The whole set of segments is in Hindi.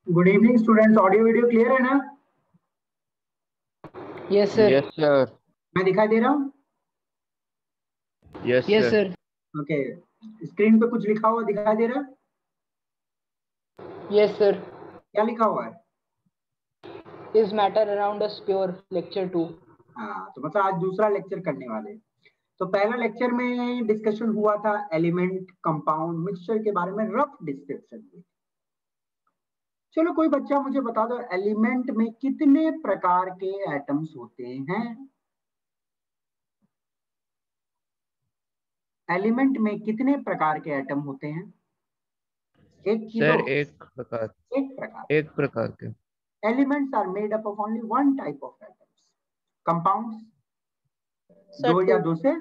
Good evening students, audio video clear है ना? Yes sir. Yes sir. मैं दिखाई दे रहा हूँ? Yes yes sir. Sir. Okay, screen पे कुछ लिखा हुआ दिखाई दे रहा है? Yes sir. क्या लिखा हुआ है? Is matter around us pure lecture 2। हाँ, तो मतलब आज दूसरा लेक्चर करने वाले हैं। तो पहला लेक्चर में डिस्कशन हुआ था एलिमेंट, कंपाउंड, मिक्सचर के बारे में, रफ डिस्क्रिप्शन हुई। चलो कोई बच्चा मुझे बता दो, एलिमेंट में कितने प्रकार के एटम्स होते हैं? एलिमेंट में कितने प्रकार के एटम होते हैं? एक की सर दो? एक प्रकार। एक प्रकार के। Elements are made up of only one type of atoms. Compounds दो या दो से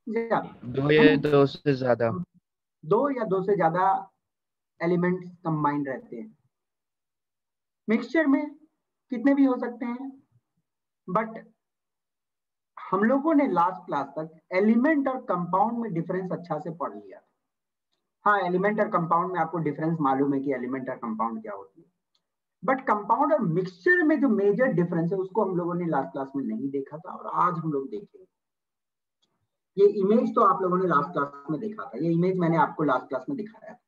ज्यादा, दो है या ना? दो से ज्यादा। दो या दो से ज्यादा एलिमेंट्स कंबाइंड रहते हैं। मिक्सचर में कितने भी हो सकते हैं, बट हम लोगों ने लास्ट क्लास तक एलिमेंट और कंपाउंड में डिफरेंस अच्छा से पढ़ लिया। हाँ, एलिमेंट और कंपाउंड में आपको डिफरेंस मालूम है कि एलिमेंट और कंपाउंड क्या होती है, बट कंपाउंड और मिक्सचर में जो मेजर डिफरेंस है उसको हम लोगों ने लास्ट क्लास में नहीं देखा था, और आज हम लोग देखेंगे। ये इमेज तो आप लोगों ने लास्ट क्लास में देखा था, ये इमेज मैंने आपको लास्ट क्लास में दिखाया था।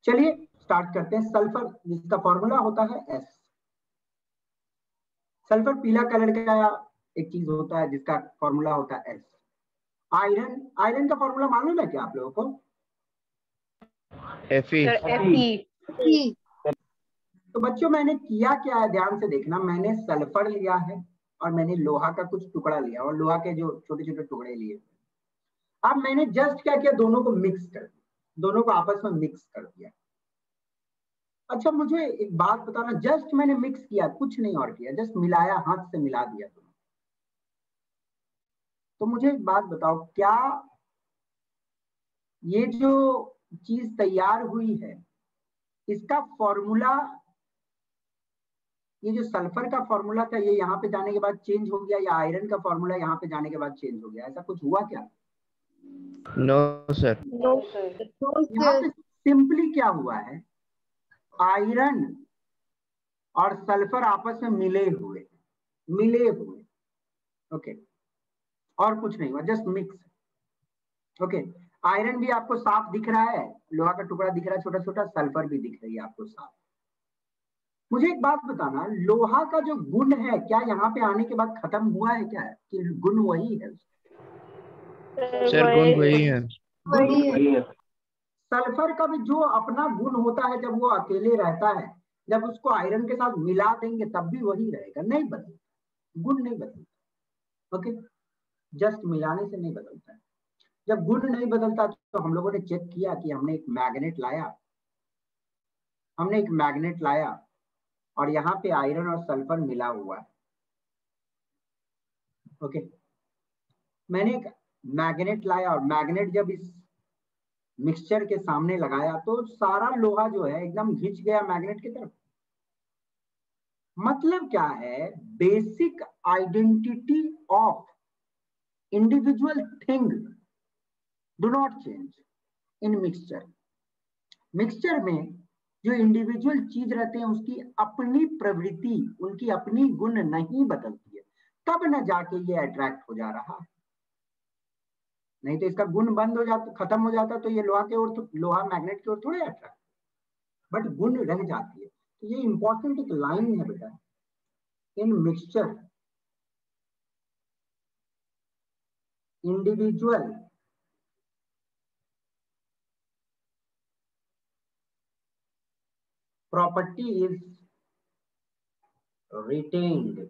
चलिए स्टार्ट करते हैं। सल्फर, जिसका फॉर्मूला होता है एस। सल्फर पीला कलर का एक चीज होता है जिसका फॉर्मूला होता है एस। आयरन, आयरन का फॉर्मूला मालूम है क्या आप लोगों को? Fe। तो बच्चों मैंने किया क्या है, ध्यान से देखना। मैंने सल्फर लिया है और मैंने लोहा का कुछ टुकड़ा लिया, और लोहा के जो छोटे छोटे टुकड़े लिए। अब मैंने जस्ट क्या किया, दोनों को मिक्स कर दिया, दोनों को आपस में मिक्स कर दिया। अच्छा मुझे एक बात बताना, जस्ट मैंने मिक्स किया, कुछ नहीं और किया, जस्ट मिलाया, हाथ से मिला दिया दोनों। तो मुझे एक बात बताओ, क्या ये जो चीज तैयार हुई है इसका फॉर्मूला, ये जो सल्फर का फॉर्मूला था, ये यहाँ पे जाने के बाद चेंज हो गया, या आयरन का फॉर्मूला यहाँ पे जाने के बाद चेंज हो गया? ऐसा कुछ हुआ क्या? No sir. No sir. यहाँ पे सिंपली क्या हुआ है, आयरन और सल्फर आपस में मिले हुए, ओके, और कुछ नहीं हुआ, जस्ट मिक्स। ओके, आयरन भी आपको साफ दिख रहा है, लोहा का टुकड़ा दिख रहा है छोटा छोटा, सल्फर भी दिख रही है आपको साफ। मुझे एक बात बताना, लोहा का जो गुण है क्या यहाँ पे आने के बाद खत्म हुआ है क्या, कि गुण वही है? सर गुण वही है। सल्फर का भी जो अपना गुण होता है, जब वो अकेले रहता है, जब उसको आयरन के साथ मिला देंगे तब भी वही रहेगा, नहीं बदलता, गुण नहीं बदलता। ओके, जस्ट मिलाने से नहीं बदलता है। जब गुण नहीं बदलता तो हम लोगों ने चेक किया कि हमने एक मैग्नेट लाया, और यहाँ पे आयरन और सल्फर मिला हुआ है। ओके, मैंने एक मैग्नेट लाया, और मैग्नेट जब इस मिक्सचर के सामने लगाया तो सारा लोहा जो है एकदम घिंच गया मैग्नेट की तरफ। मतलब क्या है, basic identity of individual thing do not change in mixture. Mixture में जो इंडिविजुअल चीज रहते हैं उसकी अपनी प्रवृत्ति, उनकी अपनी गुण नहीं बदलती है, तब न जाके ये अट्रैक्ट हो जा रहा है। नहीं तो इसका गुण बंद हो जाता, खत्म हो जाता, तो ये लोहा के ओर, लोहा मैग्नेट की ओर थोड़े अट्रैक्ट, बट गुण रह जाती है। तो ये इंपॉर्टेंट एक लाइन है बेटा, इन mixture individual property is retained.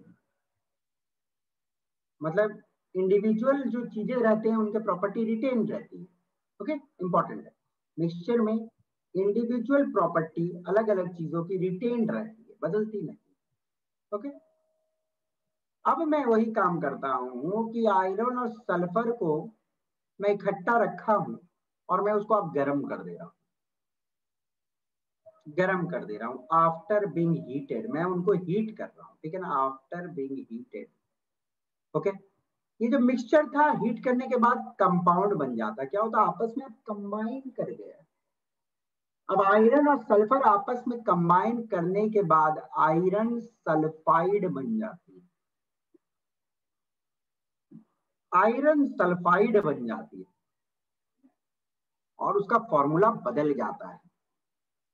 मतलब इंडिविजुअल जो चीजें रहते हैं उनके प्रॉपर्टी रिटेन रहती है। ओके, इंपॉर्टेंट है। मिक्सचर में इंडिविजुअल प्रॉपर्टी अलग अलग चीजों की रिटेन रहती है, बदलती नहीं। ओके, अब मैं वही काम करता हूं कि आयरन और सल्फर को मैं इकट्ठा रखा हूं, और मैं उसको अब गर्म कर दे रहा हूं, आफ्टर बीइंग हीटेड। मैं उनको हीट कर रहा हूं, ठीक है ना, आफ्टर बीइंग हीटेड। ओके, ये जो मिक्सचर था हीट करने के बाद कंपाउंड बन जाता, क्या होता, आपस में कंबाइन कर गया। अब आयरन और सल्फर आपस में कंबाइन करने के बाद आयरन सल्फाइड बन जाती है, आयरन सल्फाइड बन जाती है और उसका फॉर्मूला बदल जाता है।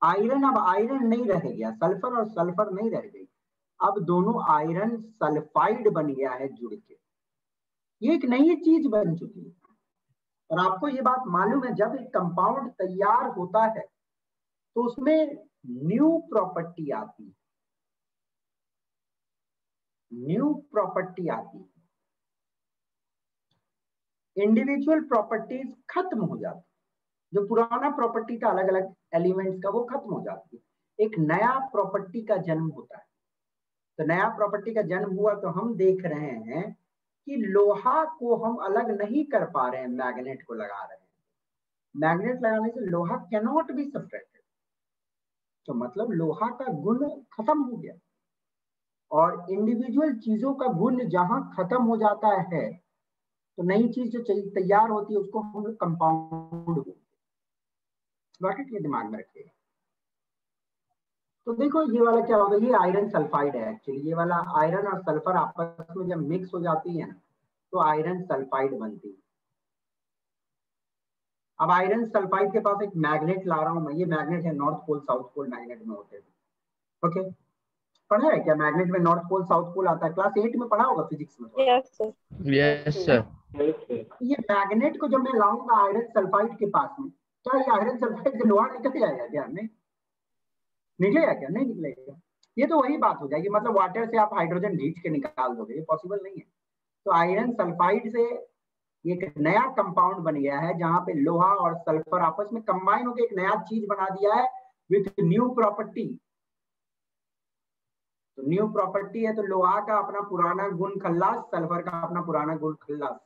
आयरन अब आयरन नहीं रह गया, सल्फर और सल्फर नहीं रह गई, अब दोनों आयरन सल्फाइड बन गया है जुड़ के, ये एक नई चीज बन चुकी है। और आपको ये बात मालूम है, जब एक कंपाउंड तैयार होता है तो उसमें न्यू प्रॉपर्टी आती है, न्यू प्रॉपर्टी आती है, इंडिविजुअल प्रॉपर्टीज खत्म हो जाती है, जो पुराना प्रॉपर्टी था अलग अलग एलिमेंट्स का वो खत्म हो जाती है, एक नया प्रॉपर्टी का जन्म होता है। तो नया प्रॉपर्टी का जन्म हुआ तो हम देख रहे हैं कि लोहा को हम अलग नहीं कर पा रहे हैं, मैग्नेट को लगा रहे हैं, मैग्नेट लगाने से लोहा कैनॉट बी सब्ट्रैक्टेड, तो मतलब लोहा का गुण खत्म हो गया। और इंडिविजुअल चीजों का गुण जहां खत्म हो जाता है तो नई चीज जो तैयार होती है उसको हम कंपाउंड बोलते हैं, ये दिमाग में रखिएगा। तो देखो ये वाला क्या होगा, ये आयरन सल्फाइड है एक्चुअली, ये वाला आयरन और सल्फर आपस में जब मिक्स हो जाती है ना तो आयरन सल्फाइड बनती है। अब आयरन सल्फाइड के पास एक मैग्नेट ला रहा हूं मैं, ये मैग्नेट है, north pole south pole magnet में होते थे। ओके, पढ़ा है क्या मैग्नेट में नॉर्थ पोल साउथ पोल आता है, क्लास 8 में पढ़ा होगा फिजिक्स में। Yes sir. Yes sir. ये मैग्नेट को जब मैं लाऊंगा आयरन सल्फाइड के पास में, क्या ये आयरन सल्फाइड से लोहा निकल जाएगा क्या? नहीं निकलेगा, क्या नहीं निकलेगा। ये तो वही बात हो जाएगी, मतलब वाटर से आप हाइड्रोजन खींच के निकाल दोगे, ये पॉसिबल नहीं है। तो आयरन सल्फाइड से एक नया कंपाउंड बन गया है जहां पे लोहा और सल्फर आपस में कंबाइन होकर एक नया चीज बना दिया है विथ न्यू प्रॉपर्टी। तो न्यू प्रॉपर्टी है तो लोहा का अपना पुराना गुण खल्लास, सल्फर का अपना पुराना गुण खल्लास,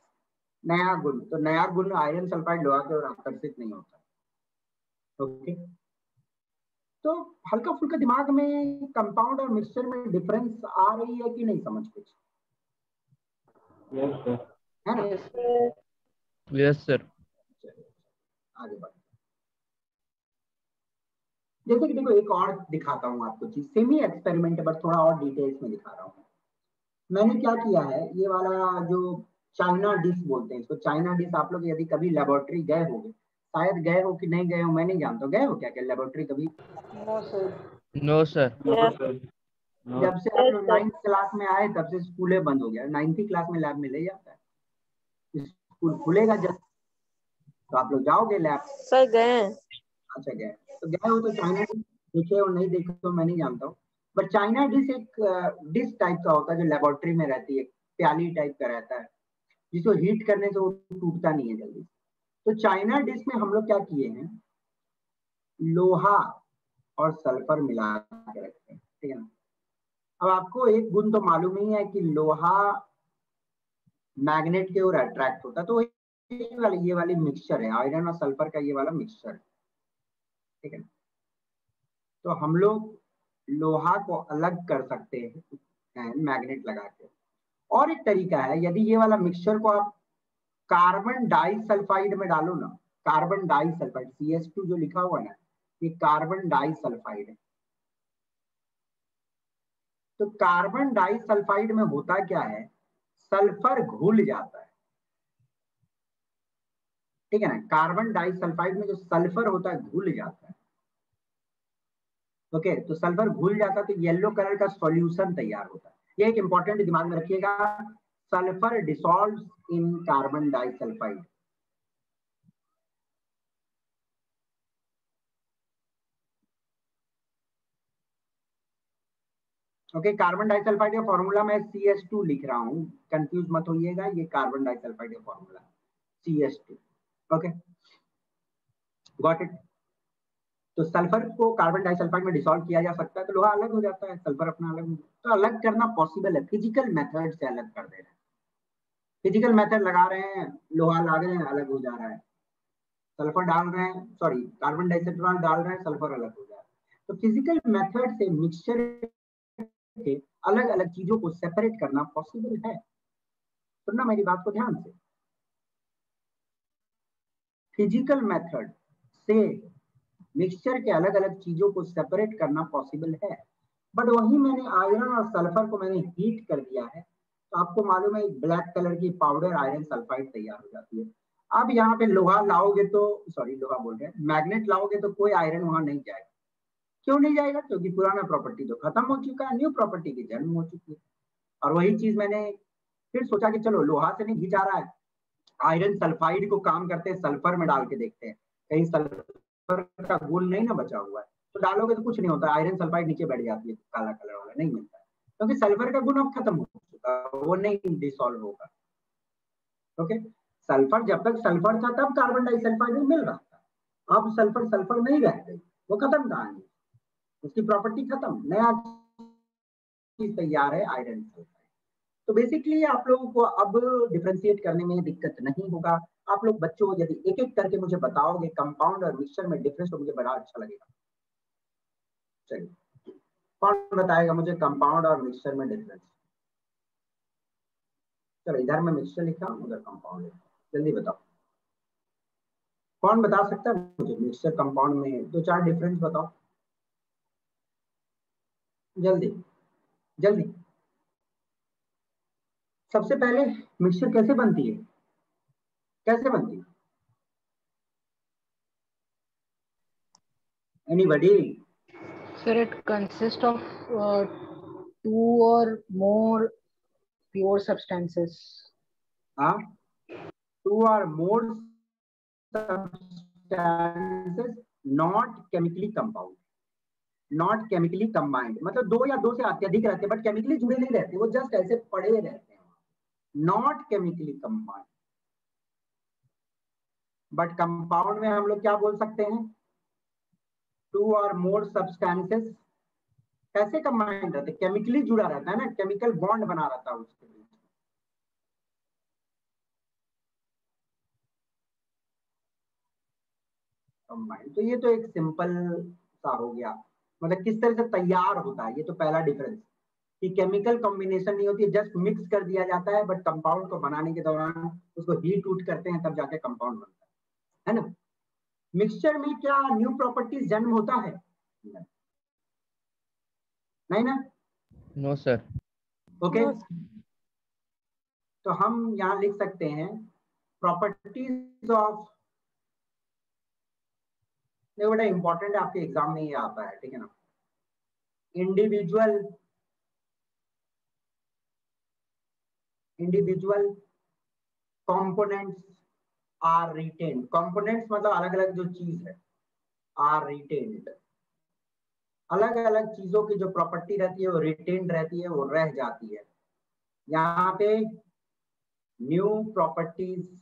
नया गुण। तो नया गुण आयरन सल्फाइड लोहा के और आकर्षित नहीं होता। ओके, तो हल्का फुल्का दिमाग में कंपाउंड और मिक्सचर में डिफरेंस आ रही है कि नहीं समझ कुछ? है ना? Yes sir. आगे बढ़, जैसे कि देखो एक और दिखाता हूँ आपको चीज, सेमी एक्सपेरिमेंट बट थोड़ा और डिटेल्स में दिखा रहा हूँ। मैंने क्या किया है, ये वाला जो चाइना डिश बोलते हैं इसको, चाइना डिश आप लोग यदि कभी लेबोरेटरी गए होंगे, शायद गए हो कि नहीं गए हो मैं नहीं जानता, गए हो क्या क्या लेबोरेटरी कभी? No sir. No sir. जब से आप लोग 9th क्लास में आए तब से स्कूलें बंद हो गया, 9th क्लास में लैब में ले जाता है, स्कूल खुलेगा जब तो आप लोग जाओगे लैब। सर गए। अच्छा गए, तो गए हो तो चाइना डिश देखे हो नहीं देखे तो मैं नहीं जानता हूँ, बट चाइना डिश एक डिश टाइप का होता है जो लेबोरेटरी में रहती है, प्याली टाइप का रहता है जिसको हीट करने से वो टूटता नहीं है जल्दी। तो चाइना डिश में हम लोग क्या किए हैं, लोहा और सल्फर मिला के रखते हैं, ठीक है ना। अब आपको एक गुण तो मालूम ही है कि लोहा मैग्नेट के ओर अट्रैक्ट होता है, तो ये वाली मिक्सचर है, आयरन और सल्फर का ये वाला मिक्सचर है, ठीक है। तो हम लोग लोहा को अलग कर सकते हैं मैग्नेट लगा के। और एक तरीका है, यदि ये वाला मिक्सचर को आप कार्बन डाई सल्फाइड में डालो ना, कार्बन डाई सल्फाइड CH2 जो लिखा हुआ है ना, ये कार्बन डाई सल्फाइड है। तो कार्बन डाई सल्फाइड में होता क्या है, सल्फर घुल जाता है, ठीक है ना। कार्बन डाई सल्फाइड में जो सल्फर होता है घुल जाता है। ओके, तो सल्फर घुल जाता है तो येलो कलर का सॉल्यूशन तैयार होता है। ये एक इंपॉर्टेंट दिमाग में रखिएगा, sulphur dissolve in carbon disulphide. Okay, carbon disulphide का फॉर्मूला मैं CH2 लिख रहा हूँ, कंफ्यूज मत होइएगा, ये कार्बन डाइसल्फाइड का formula CH2। Okay, got it. तो सल्फर को कार्बन डाइसल्फाइड में डिसॉल्व किया जा सकता है तो लोहा अलग हो जाता है, सल्फर अपना अलग हो जाता है। तो अलग करना पॉसिबल है, फिजिकल मेथड से अलग कर दे रहे हैं। फिजिकल मेथड लगा रहे हैं, लोहा ला रहे हैं, अलग हो जा रहा है। सल्फर डाल रहे हैं, सॉरी कार्बन डाइसल्फाइड डाल रहे हैं, सल्फर अलग हो जा रहा है। तो फिजिकल मेथड से मिक्सचर के अलग अलग चीजों को सेपरेट करना पॉसिबल है। सुनना मेरी बात को ध्यान से, फिजिकल मेथड से मिक्सचर के अलग अलग चीजों को सेपरेट करना पॉसिबल है, बट वही मैंने आयरन और सल्फर को मैंने हीट कर दिया है, तो आपको मालूम है ब्लैक कलर की पाउडर आयरन सल्फाइड तैयार हो जाती है। अब यहाँ पे लोहा लाओगे तो, सॉरी लोहा बोल रहे हैं, मैग्नेट लाओगे तो कोई आयरन वहां नहीं जाएगा। क्यों नहीं जाएगा? क्योंकि पुराना प्रॉपर्टी तो खत्म हो चुका है, न्यू प्रॉपर्टी की जन्म हो चुकी है। और वही चीज मैंने फिर सोचा कि चलो लोहा से नहीं घिंचा रहा है, आयरन सल्फाइड को काम करते हैं सल्फर में डाल के देखते हैं, कहीं सल्फर का गुण नहीं ना बचा हुआ है, तो डालोगे तो कुछ नहीं होता, आयरन सल्फाइड नीचे बैठ जाती है, काला कलर वाला नहीं मिलता है, क्योंकि सल्फर का गुण अब खत्म हो चुका है, वो नहीं डिसॉल्व होगा। ओके, सल्फर जब तक सल्फर था तब कार्बन डाइसल्फाइड मिल रहा था, अब सल्फर सल्फर नहीं रह गई, वो खत्म कहानी, उसकी प्रॉपर्टी खत्म, नया चीज तैयार है आयरन सल्फाइड। तो बेसिकली आप लोगों को अब डिफरेंशिएट करने में दिक्कत नहीं होगा। आप लोग बच्चों यदि एक एक करके मुझे बताओगे कंपाउंड और मिक्सचर में डिफरेंस, तो मुझे बड़ा अच्छा लगेगा। चलिए, कौन बताएगा मुझे कंपाउंड और मिक्सचर में डिफरेंस? चलो, इधर मैं मिक्सचर लिखा हूं, उधर कंपाउंड लिखा, जल्दी बताओ, कौन बता सकता है मुझे मिक्सचर कंपाउंड में दो चार डिफरेंस बताओ, जल्दी जल्दी। सबसे पहले मिक्सचर कैसे बनती है, कैसे बनती है? Anybody? Sir, it consists of two or more pure substances. हाँ, टू और मोर substances not chemically compound, not chemically combined, मतलब दो या दो से अत्यधिक रहते हैं, बट केमिकली जुड़े नहीं रहते, वो जस्ट ऐसे पड़े रहते हैं, not chemically combined. But compound में हम लोग क्या बोल सकते हैं? टू और मोर सब्सटेंसेस कैसे कंबाइंड रहते? केमिकली जुड़ा रहता है ना, केमिकल बॉन्ड बना रहता है उसके बीच में। कंबाइंड, तो ये तो एक सिंपल सा हो गया, मतलब किस तरह से तैयार होता है, ये तो पहला डिफरेंस कि केमिकल कॉम्बिनेशन नहीं होती है, जस्ट मिक्स कर दिया जाता है, बट कंपाउंड को बनाने के दौरान उसको हीट उट करते हैं, तब जाके कंपाउंड बनता है ना। मिक्सचर में क्या न्यू प्रॉपर्टीज जन्म होता है? नहीं ना? No sir. ओके, तो हम यहाँ लिख सकते हैं प्रॉपर्टीज ऑफ, ये बड़ा इंपॉर्टेंट है, आपके एग्जाम में ये आता है, ठीक है ना। Individual components are retained, components मतलब अलग अलग जो चीज है, आर रिटेन्ड, अलग अलग चीजों की जो प्रॉपर्टी रहती है वो रिटेन्ड रहती है, वो रह जाती है। यहाँ पे new properties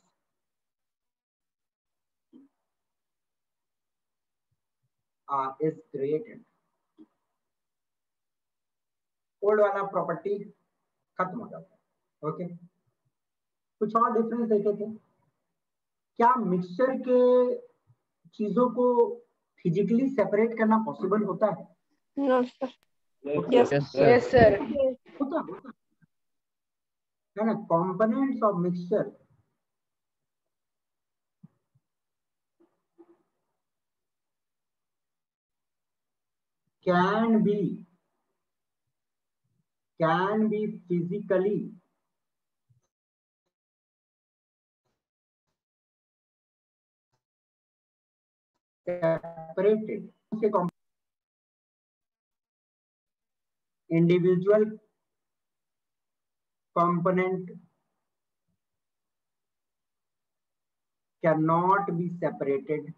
is created, old वाला प्रॉपर्टी खत्म हो जाता है। ओके, कुछ और डिफरेंस देखे थे क्या? मिक्सचर के चीजों को फिजिकली सेपरेट करना पॉसिबल होता है? No, sir. Yes sir. Yes, sir. होता है ना। Components of mixture can be physically separated, individual component cannot be separated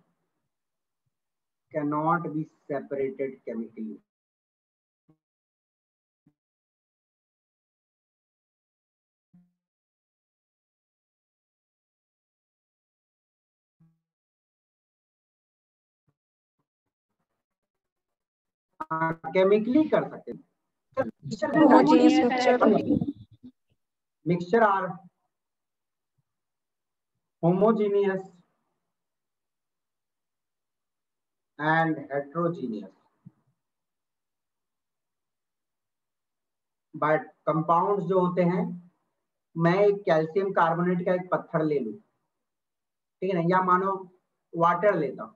chemically. Chemically कर सकते हैं। Homogeneous mixture. Mixture are homogeneous and heterogeneous, but compounds जो होते हैं, मैं एक कैल्शियम कार्बोनेट का एक पत्थर ले लूं, ठीक है ना, या मानो वाटर लेता हूं,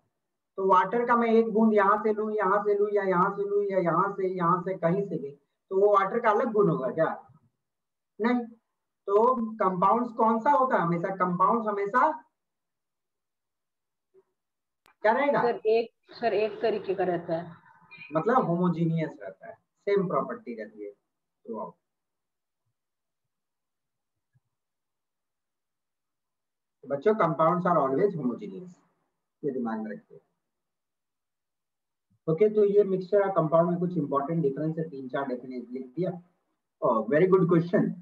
तो वाटर का मैं एक बूंद यहाँ से लूँ, यहाँ से लूँ, या यहाँ से लूँ, या यहाँ से कहीं से भी, तो वो वाटर का अलग गुण होगा क्या? नहीं। तो कंपाउंड्स कौन सा होता है? हमेशा कंपाउंड्स हमेशा क्या रहेगा? सर एक तरीके का रहता है, मतलब होमोजीनियस रहता है, सेम प्रॉपर्टी रहती है थ्रू आउट। बच्चों कंपाउंड्स आर ऑलवेज होमोजीनियस, ये दिमाग में रखिए। ओके, तो ये मिक्सचर और कंपाउंड में कुछ इंपॉर्टेंट डिफरेंस है, 3-4 डेफिनेशन लिख दिया। Very good question.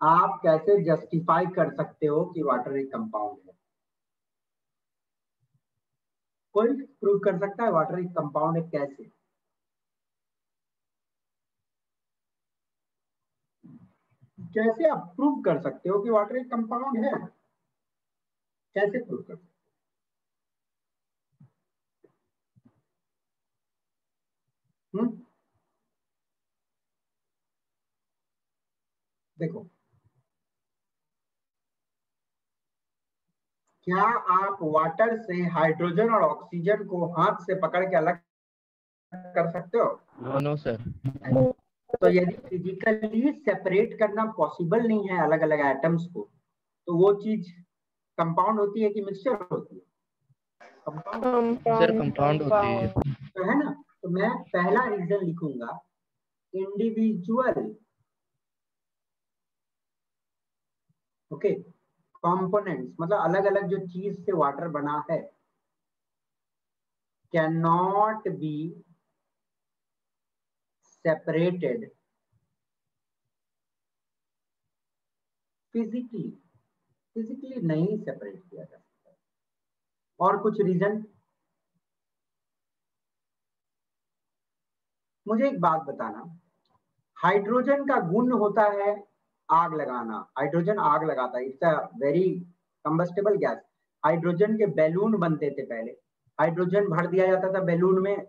आप कैसे जस्टिफाई कर सकते हो कि वाटर एक कंपाउंड है? कोई प्रूव कर सकता है वाटर एक कंपाउंड है? कैसे? कैसे आप प्रूव कर सकते हो कि वाटर एक कंपाउंड है? कैसे प्रूव कर सकते हो? देखो, क्या आप वाटर से हाइड्रोजन और ऑक्सीजन को हाथ से पकड़ के अलग कर सकते हो? No sir. तो यदि फिजिकली सेपरेट करना पॉसिबल नहीं है अलग अलग एटम्स को, तो वो चीज कंपाउंड होती है कि मिक्सचर होती है? सर कंपाउंड होती है। तो है ना, तो मैं पहला रीजन लिखूंगा, इंडिविजुअल ओके कंपोनेंट्स, मतलब अलग अलग जो चीज से वाटर बना है, can not be separated physically नहीं सेपरेट किया जा सकता। और कुछ रीजन? मुझे एक बात बताना, हाइड्रोजन का गुण होता है आग लगाना, हाइड्रोजन आग लगाता है, it's a very combustible gas. Hydrogen के बैलून बनते थे पहले, हाइड्रोजन भर दिया जाता था बैलून में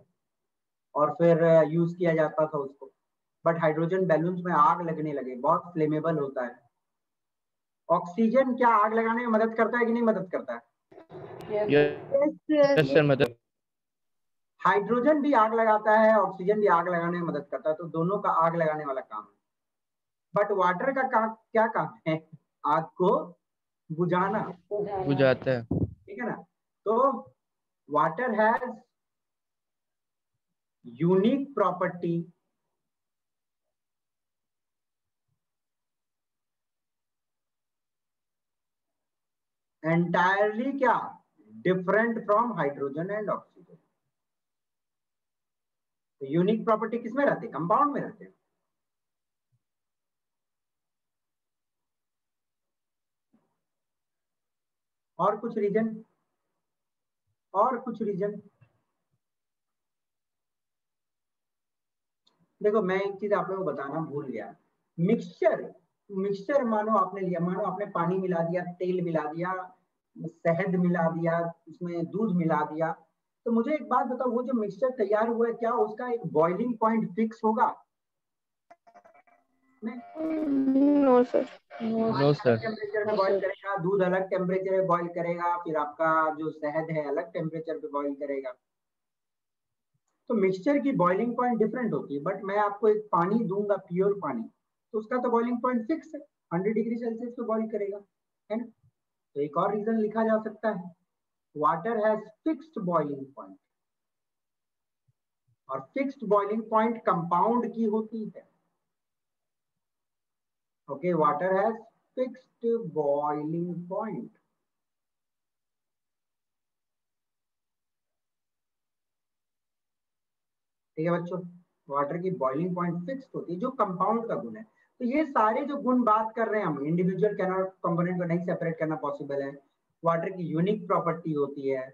और फिर यूज किया जाता था उसको, बट हाइड्रोजन बैलून्स में आग लगने लगे, बहुत फ्लेमेबल होता है। ऑक्सीजन क्या आग लगाने में मदद करता है कि नहीं मदद करता है? यस सर, मदद। हाइड्रोजन भी आग लगाता है, ऑक्सीजन भी आग लगाने में मदद करता है, तो दोनों का आग लगाने वाला काम है। बट वाटर का क्या काम है? आग को बुझाना, बुझाता है। ठीक है ना? तो water has unique property entirely क्या different from hydrogen and oxygen. तो यूनिक प्रॉपर्टी किसमें रहती है? कंपाउंड में रहते हैं। और कुछ रीजन? और कुछ रीजन? देखो, मैं एक चीज आप लोगों को बताना भूल गया। मिक्सचर मानो आपने लिया, मानो आपने पानी मिला दिया, तेल मिला दिया, शहद मिला दिया, उसमें दूध मिला दिया, तो मुझे एक बात बताओ, वो जो मिक्सचर तैयार हुआ है, क्या उसका एक बॉइलिंग पॉइंट फिक्स होगा? No sir. No sir. Temperature में बॉईल करेगा, दूध अलग टेम्परेचर में बॉईल करेगा, फिर आपका जो शहद है अलग टेम्परेचर पे बॉईल करेगा। तो मिक्सचर की बॉइलिंग पॉइंट डिफरेंट होती है, बट मैं आपको एक पानी दूंगा, प्योर पानी, तो उसका तो बॉइलिंग पॉइंट फिक्स है, 100 डिग्री सेल्सियस पे बॉईल करेगा, है ना? तो एक और रीजन लिखा जा सकता है, water has fixed boiling point, और फिक्स्ड बॉइलिंग पॉइंट कंपाउंड की होती है। Okay, water has fixed boiling point. ठीक है बच्चों, वाटर की बॉइलिंग पॉइंट फिक्स होती है, जो कंपाउंड का गुण है। तो ये सारे जो गुण बात कर रहे हैं हम, इंडिविजुअल कैनॉट कंपोनेंट को नहीं सेपरेट करना पॉसिबल है, वाटर की यूनिक प्रॉपर्टी होती है,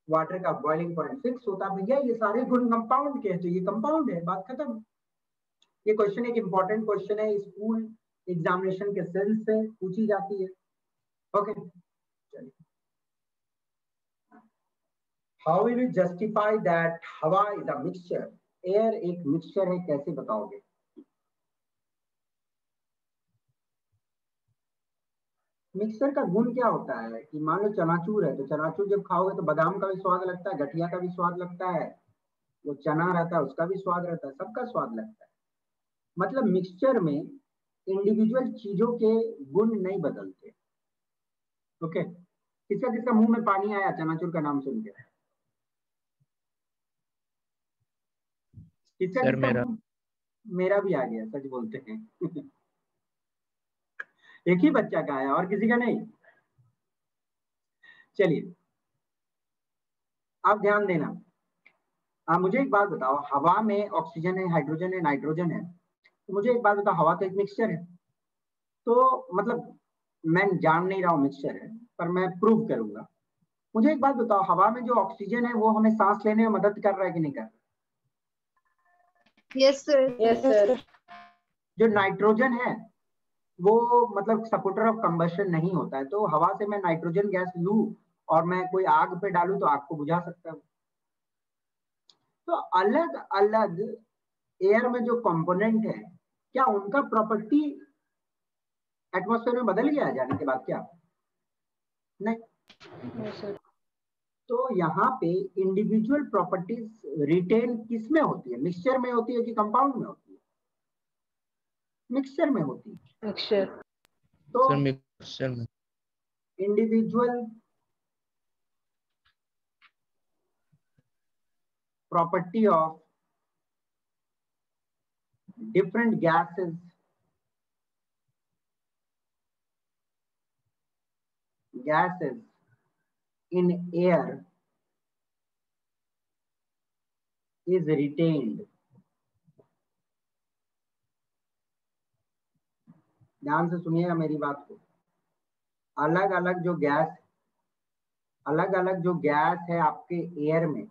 वाटर का बॉइलिंग पॉइंट फिक्स होता है, भैया ये सारे गुण कंपाउंड के हैं, तो ये कंपाउंड है, बात खत्म। ये क्वेश्चन एक इंपॉर्टेंट क्वेश्चन है, स्कूल एग्जामिनेशन के सेंस से पूछी जाती है। ओके, चलिए, how will you justify that हवा इज अ मिक्सचर? एयर एक मिक्सचर है, कैसे बताओगे? मिक्सचर का गुण क्या होता है कि मान लो चनाचूर है, तो चनाचूर जब खाओगे तो बादाम का भी स्वाद लगता है, गठिया का भी स्वाद लगता है, वो चना रहता है उसका भी स्वाद रहता है, सबका स्वाद लगता है। मतलब मिक्सचर में इंडिविजुअल चीजों के गुण नहीं बदलते। ओके, किसका किसका मुंह में पानी आया चनाचूर का नाम सुन के? किसका सर किसका मेरा मेरा भी आ गया, सच बोलते हैं। एक ही बच्चा का आया और किसी का नहीं। चलिए आप ध्यान देना। आप मुझे एक बात बताओ, हवा में ऑक्सीजन है, हाइड्रोजन है, नाइट्रोजन है, तो मुझे एक बात बताओ, हवा तो एक मिक्सचर है। तो मतलब मैं जान नहीं रहा हूँ मिक्सचर है, पर मैं प्रूव करूंगा। मुझे एक बात बताओ, हवा में जो ऑक्सीजन है वो हमें सांस लेने में मदद कर रहा है कि नहीं कर रहा? Yes sir. Yes sir. जो नाइट्रोजन है वो मतलब सपोर्टर ऑफ कंबशन नहीं होता है, तो हवा से मैं नाइट्रोजन गैस लूं और मैं कोई आग पे डालूं तो आग को बुझा सकता हूँ। तो अलग अलग एयर में जो कंपोनेंट है, क्या उनका प्रॉपर्टी एटमॉस्फेयर में बदल गया है जाने के बाद? क्या नहीं। Yes sir. तो यहाँ पे इंडिविजुअल प्रॉपर्टीज रिटेन किस में होती है? मिक्सचर में होती है कि कंपाउंड में होती है? मिक्सचर में होती है। मिक्सचर। तो सर मिक्सचर में individual property of different gases in air is retained. ध्यान से सुनिएगा मेरी बात को। अलग अलग जो गैस है आपके एयर में,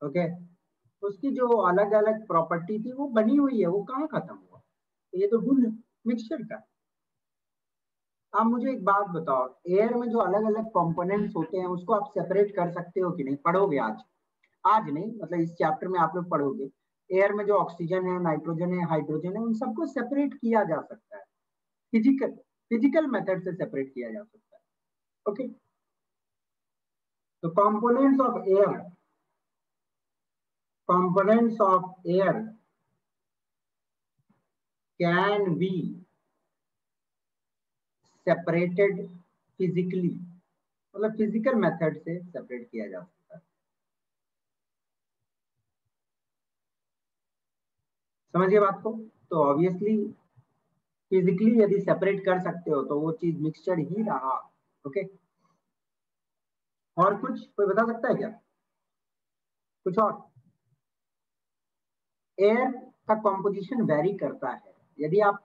ओके, उसकी जो अलग अलग प्रॉपर्टी थी वो बनी हुई है, वो कहाँ खत्म हुआ? तो ये तो गुण मिक्सचर का। आप मुझे एक बात बताओ, एयर में जो अलग अलग कंपोनेंट्स होते हैं उसको आप सेपरेट कर सकते हो कि नहीं? पढ़ोगे आज? आज नहीं, मतलब इस चैप्टर में आप लोग पढ़ोगे। एयर में जो ऑक्सीजन है, नाइट्रोजन है, हाइड्रोजन है, उन सबको सेपरेट किया जा सकता है, फिजिकल मेथड से सेपरेट किया जा सकता है। ओके, तो components of air can be separated physically, मतलब फिजिकल मेथड से सेपरेट किया जा सकता है। समझिए बात को। तो ऑब्वियसली फिजिकली यदि सेपरेट कर सकते हो तो वो चीज मिक्सचर ही रहा। ओके, और कुछ कोई बता सकता है क्या? कुछ और? एयर का कॉम्पोजिशन वेरी करता है। यदि आप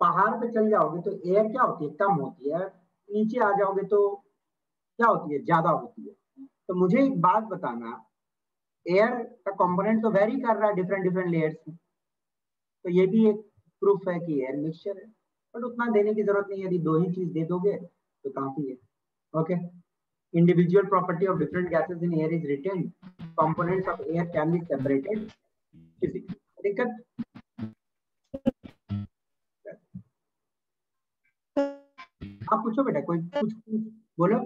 पहाड़ पे चल जाओगे तो एयर क्या होती है? कम होती है। नीचे आ जाओगे तो क्या होती है? ज्यादा होती है। तो मुझे एक बात बताना, एयर का कंपोनेंट तो वेरी कर रहा है डिफरेंट डिफरेंट लेयर्स में, तो ये भी एक प्रूफ है कि एयर मिक्सचर है। बट उतना देने की जरूरत नहीं है, यदि दो ही चीज दे दोगे तो काफी है। Okay, individual property of different gases in air is retained. Components of air can be separated physically. दिक्कत? आप पूछो बेटा, कोई कुछ बोलो,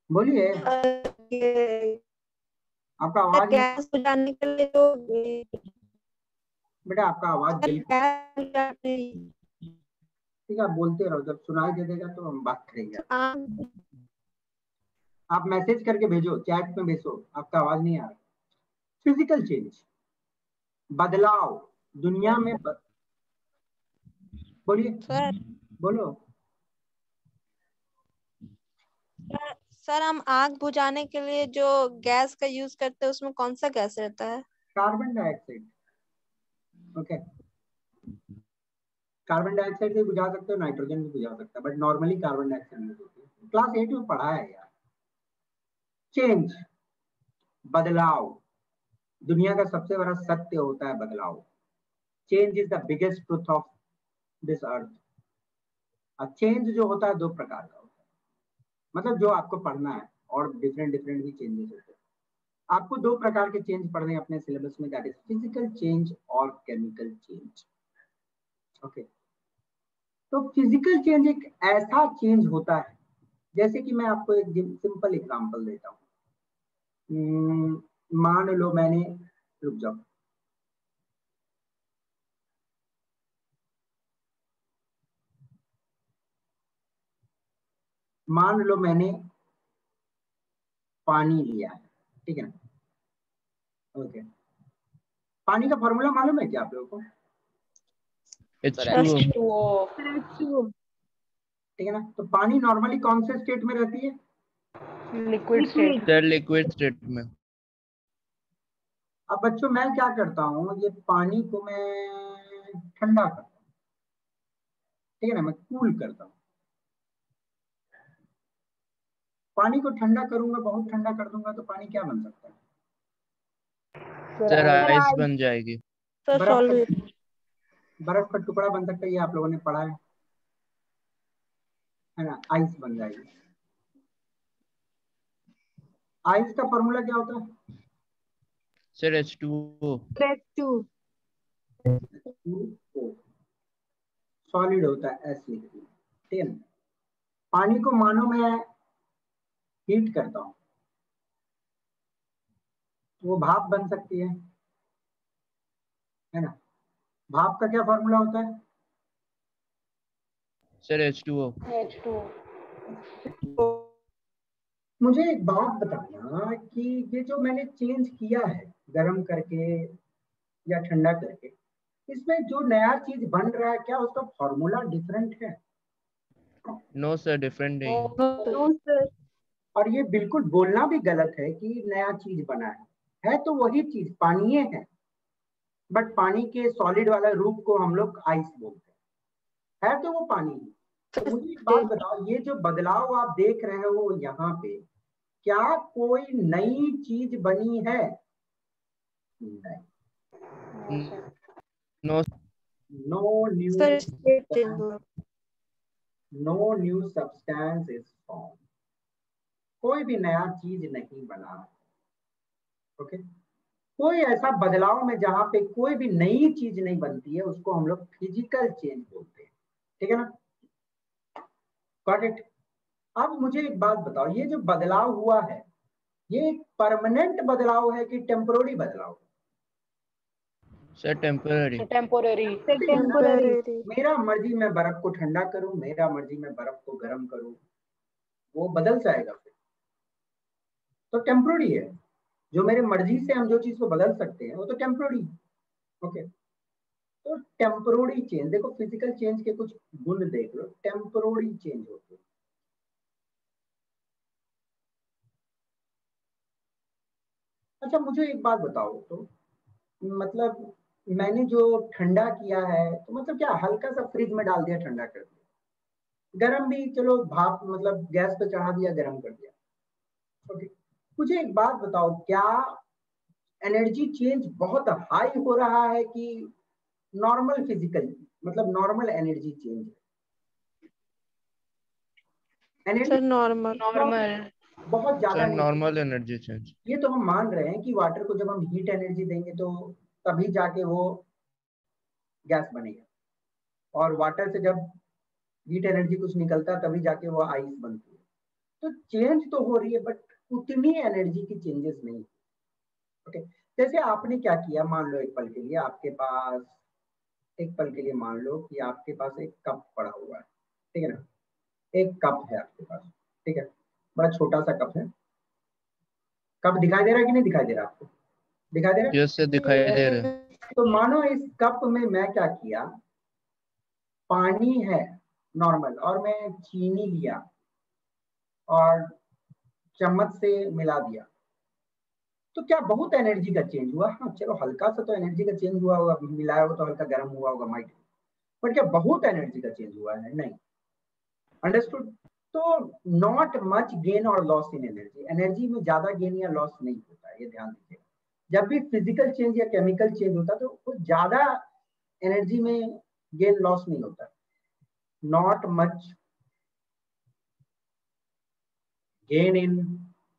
बोलिए। आपका आवाज नहीं, गैस बुझाने के लिए तो बेटा आपका आवाज बिल्कुल गैस बुझाने ठीक है। आप बोलते रहो, जब सुनाई दे देगा तो हम बात करेंगे। आग आप मैसेज करके भेजो, चैट में भेजो, आपका आवाज नहीं आ रहा। फिजिकल चेंज, बदलाव दुनिया में बोलिए, सर बोलो। सर हम आग बुझाने के लिए जो गैस का यूज करते हैं उसमें कौन सा गैस रहता है? Carbon dioxide. Okay, carbon dioxide से बुझा सकते हो, नाइट्रोजन भी बुझा सकता है, but normally carbon dioxide use होती है। क्लास 8 में पढ़ा है यार। चेंज, बदलाव, दुनिया का सबसे बड़ा सत्य होता है बदलाव। Change is the biggest truth of this earth. अब चेंज जो होता है दो प्रकार का होता है, मतलब जो आपको पढ़ना है, और डिफरेंट डिफरेंट भी चेंजेस होते हैं। आपको दो प्रकार के चेंज पढ़ने हैं अपने सिलेबस में, दैट इज फिजिकल चेंज और केमिकल चेंज। ओके, तो फिजिकल चेंज एक ऐसा चेंज होता है, जैसे कि मैं आपको एक सिंपल एग्जांपल देता हूँ। मान लो मैंने, रुक जाओ, मान लो मैंने पानी लिया है, ठीक है ना? ओके, पानी का फॉर्मूला मालूम है क्या आप लोगों को? H2O। H2O। ठीक है ना? तो पानी नॉर्मली कौन से स्टेट में रहती है? Liquid state. Sir liquid state में। अब बच्चों मैं क्या करता हूँ, ये पानी को मैं ठंडा करता हूँ, ठीक है ना, मैं कूल करता हूँ। पानी को ठंडा करूंगा, बहुत ठंडा कर दूंगा तो पानी क्या बन सकता है? सर आइस बन जाएगी। सर बर्फ सॉल्व। का, बर्फ का टुकड़ा बन सकता है, ये आप लोगों ने पढ़ा है ना? आइस बन जाएगी। आइस का फॉर्मूला क्या होता है? Sir H2O। H2। सॉलिड होता है, एस लिखती है, ठीक है ना? पानी को मानो मैं हीट करता हूँ, तो वो भाप बन सकती है ना? भाप का क्या फॉर्मूला होता है? Sir H2O। H2O। मुझे एक बात बताना कि ये जो मैंने चेंज किया है गर्म करके या ठंडा करके, इसमें जो नया चीज बन रहा है, क्या उसका फॉर्मूला डिफरेंट है? नो सर डिफरेंट नहीं है। No, sir। और ये बिल्कुल बोलना भी गलत है कि नया चीज बना है तो वही चीज पानी है, बट पानी के सॉलिड वाला रूप को हम लोग आइस बोलते है तो वो पानी ही। तो मुझे एक बात बताओ, ये जो बदलाव आप देख रहे हो यहाँ पे, क्या कोई नई चीज बनी है? नहीं। No. No new sir state change हुआ। No new substance is form. कोई भी नया चीज नहीं बना। ओके, कोई ऐसा बदलाव में जहां पे कोई भी नई चीज नहीं बनती है, उसको हम लोग फिजिकल चेंज बोलते हैं, ठीक है ना? Got it? अब मुझे एक बात बताओ, ये जो बदलाव हुआ है, ये परमानेंट बदलाव है कि टेम्पोररी बदलाव है? Sir temporary. टेम्पोररी। ठीक है ना? टेम्पररी। मेरा मर्जी मैं बर्फ को ठंडा करूं, मेरा मर्जी मैं बर्फ को गर्म करूं, वो बदल जाएगा फिर, तो टेम्पोररी है। जो मेरे मर्जी से हम जो चीज को बदल सकते हैं वो तो टेम्पोररी। ओके, तो टेम्पोररी चेंज देखो, फिजिकल चेंज के कुछ गुण देख लो, टेम्पोररी चेंज होते हैं। अच्छा मुझे एक बात बताओ तो, मतलब मैंने जो ठंडा किया है तो मतलब क्या हल्का सा फ्रिज में डाल दिया, ठंडा कर दिया, गर्म भी चलो भाप मतलब गैस पे चढ़ा दिया, गर्म कर दिया। ओके, मुझे एक बात बताओ, क्या एनर्जी चेंज बहुत हाई हो रहा है कि नॉर्मल फिजिकल, मतलब normal energy change? Energy sir normal. Normal. बहुत ज्यादा सर नहीं चेंज। Normal energy change. ये तो हम मान रहे हैं कि वाटर को जब हम हीट एनर्जी देंगे तो तभी जाके वो गैस बनेगा, और वाटर से जब हीट एनर्जी कुछ निकलता है तभी जाके वो आइस बनती है। तो चेंज तो हो रही है, बट उतनी एनर्जी की चेंजेस नहीं। ओके, जैसे आपने क्या किया, मान लो एक पल के लिए आपके पास, एक पल के लिए मान लो कि आपके पास एक कप पड़ा हुआ है, ठीक है ना? एक कप है आपके पास, ठीक है, बड़ा छोटा सा कप है। कप दिखाई दे रहा है कि नहीं दिखाई दे रहा आपको? दिखाई दे रहा यस सर दिखाई दे रहा है। है? तो मानो इस कप में मैं क्या किया, पानी है नॉर्मल, और मैं चीनी लिया और चम्मच से मिला दिया, तो क्या बहुत एनर्जी का चेंज हुआ? हाँ चलो, हल्का सा तो एनर्जी का चेंज हुआ होगा, मिलाया होगा तो हल्का गर्म हुआ होगा माइट, बट क्या बहुत एनर्जी का चेंज हुआ है? नहीं। अंडरस्टूड? तो नॉट मच गेन और लॉस इन एनर्जी, एनर्जी में ज्यादा गेन या लॉस नहीं होता है, ये ध्यान दीजिए। जब भी फिजिकल चेंज या केमिकल चेंज होता है तो वो ज्यादा एनर्जी में गेन लॉस नहीं होता, नॉट मच गेन इन,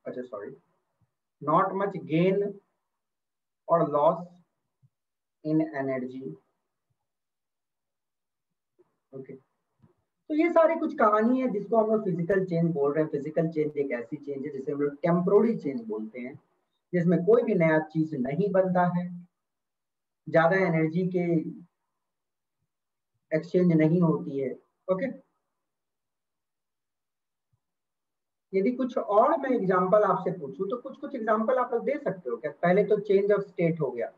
अच्छा सॉरी, नॉट मच गेन और लॉस इन एनर्जी। ओके, तो ये सारी कुछ कहानी है जिसको हम लोग फिजिकल चेंज बोल रहे हैं। फिजिकल चेंज एक ऐसी चेंज है जिसे हम लोग टेम्पोररी चेंज बोलते हैं, जिसमें कोई भी नया चीज नहीं बनता है, ज्यादा एनर्जी के एक्सचेंज नहीं होती है। ओके, यदि कुछ और मैं एग्जांपल आपसे पूछूं तो कुछ कुछ एग्जांपल आप लोग दे सकते हो क्या? पहले तो चेंज ऑफ स्टेट हो गया,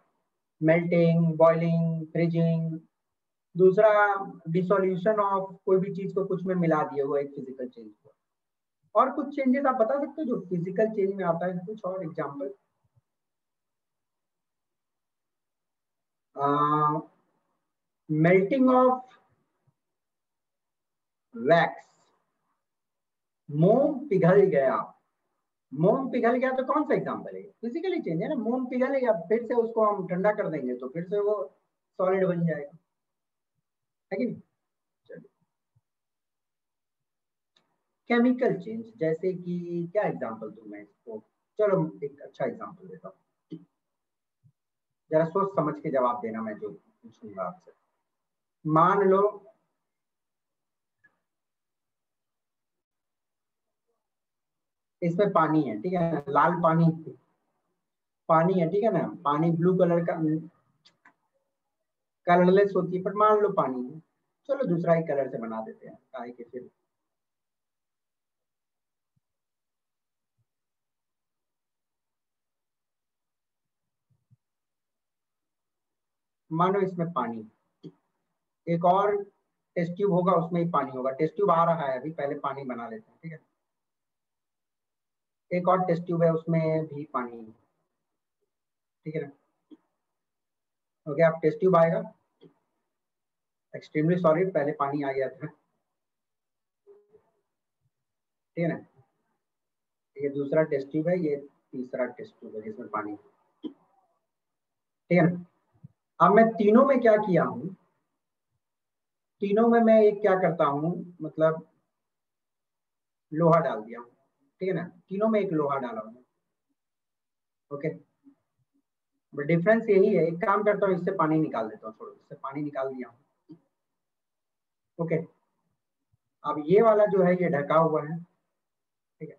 मेल्टिंग, बॉइलिंग, फ्रीजिंग। दूसरा डिसोल्यूशन ऑफ कोई भी चीज को कुछ में मिला दिया, वो एक फिजिकल चेंज हुआ। और कुछ चेंजेस आप बता सकते हो जो फिजिकल चेंज में आता है? कुछ और एग्जांपल? मेल्टिंग ऑफ वैक्स, मोम पिघल गया। मोम पिघल गया तो कौन सा एग्जांपल है? फिजिकली चेंज है ना। मोम पिघल गया, फिर से उसको हम ठंडा कर देंगे तो फिर से वो सॉलिड बन जाएगा, है कि नहीं? चलिए, केमिकल चेंज, जैसे कि क्या एग्जांपल दूं मैं इसको? चलो एक अच्छा एग्जांपल देता हूँ, जरा सोच समझ के जवाब देना मैं जो पूछूंगा आपसे। मान लो इसमें पानी है, ठीक है, लाल पानी पानी है, ठीक है ना। पानी ब्लू कलर का कलरलेस होती है, पर मान लो पानी है। चलो दूसरा ही कलर से बना देते हैं, काहे कि फिर मानो इसमें पानी, एक और टेस्ट ट्यूब होगा, उसमें ही पानी होगा। टेस्ट ट्यूब आ रहा है अभी, पहले पानी बना लेते हैं, ठीक है। एक और टेस्ट ट्यूब है, उसमें भी पानी है, ठीक है ना। हो गया, अब टेस्ट ट्यूब आएगा। एक्सट्रीमली सॉरी, पहले पानी आ गया था, ठीक है ना। ये दूसरा टेस्ट ट्यूब है, ये तीसरा टेस्ट ट्यूब है जिसमें पानी, ठीक है ना। अब मैं तीनों में क्या किया हूँ, तीनों में मैं एक क्या करता हूँ, मतलब लोहा डाल दिया हूँ, ठीक है ना। तीनों में एक लोहा डाला हूँ, ओके। बट डिफरेंस यही है, एक काम करता हूँ, इससे पानी निकाल देता हूँ, छोड़ो, इससे पानी निकाल दिया हूँ, ओके। अब ये वाला जो है ये ढका हुआ है, ठीक है।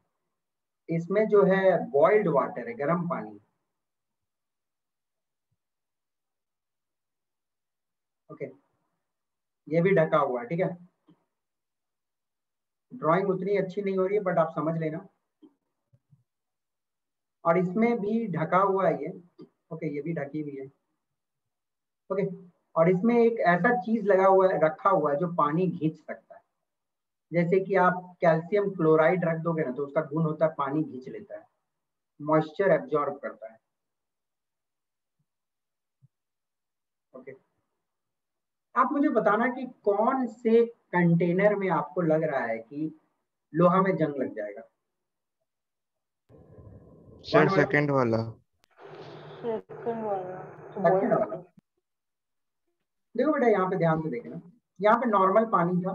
इसमें जो है बॉइल्ड वाटर है, गर्म पानी, ओके। ये भी ढका हुआ है, ठीक है। ड्राइंग उतनी अच्छी नहीं हो रही है, बट आप समझ लेना। और इसमें भी ढका हुआ है ये, ओके, ये भी ढकी हुई है, ओके। और इसमें एक ऐसा चीज लगा हुआ है, रखा हुआ है, जो पानी खींच सकता है। जैसे कि आप कैल्शियम क्लोराइड रख दोगे ना, तो उसका गुण होता है पानी खींच लेता है, मॉइस्चर एब्जॉर्ब करता है, ओके। आप मुझे बताना कि कौन से कंटेनर में आपको लग रहा है कि लोहा में जंग लग जाएगा? सर वन वाला, सेकंड वाला। सेकंड वाला तो सेकंड बॉइल्ड वाला। देखो बेटा, यहाँ पे ध्यान से देखना, यहाँ पे नॉर्मल पानी था,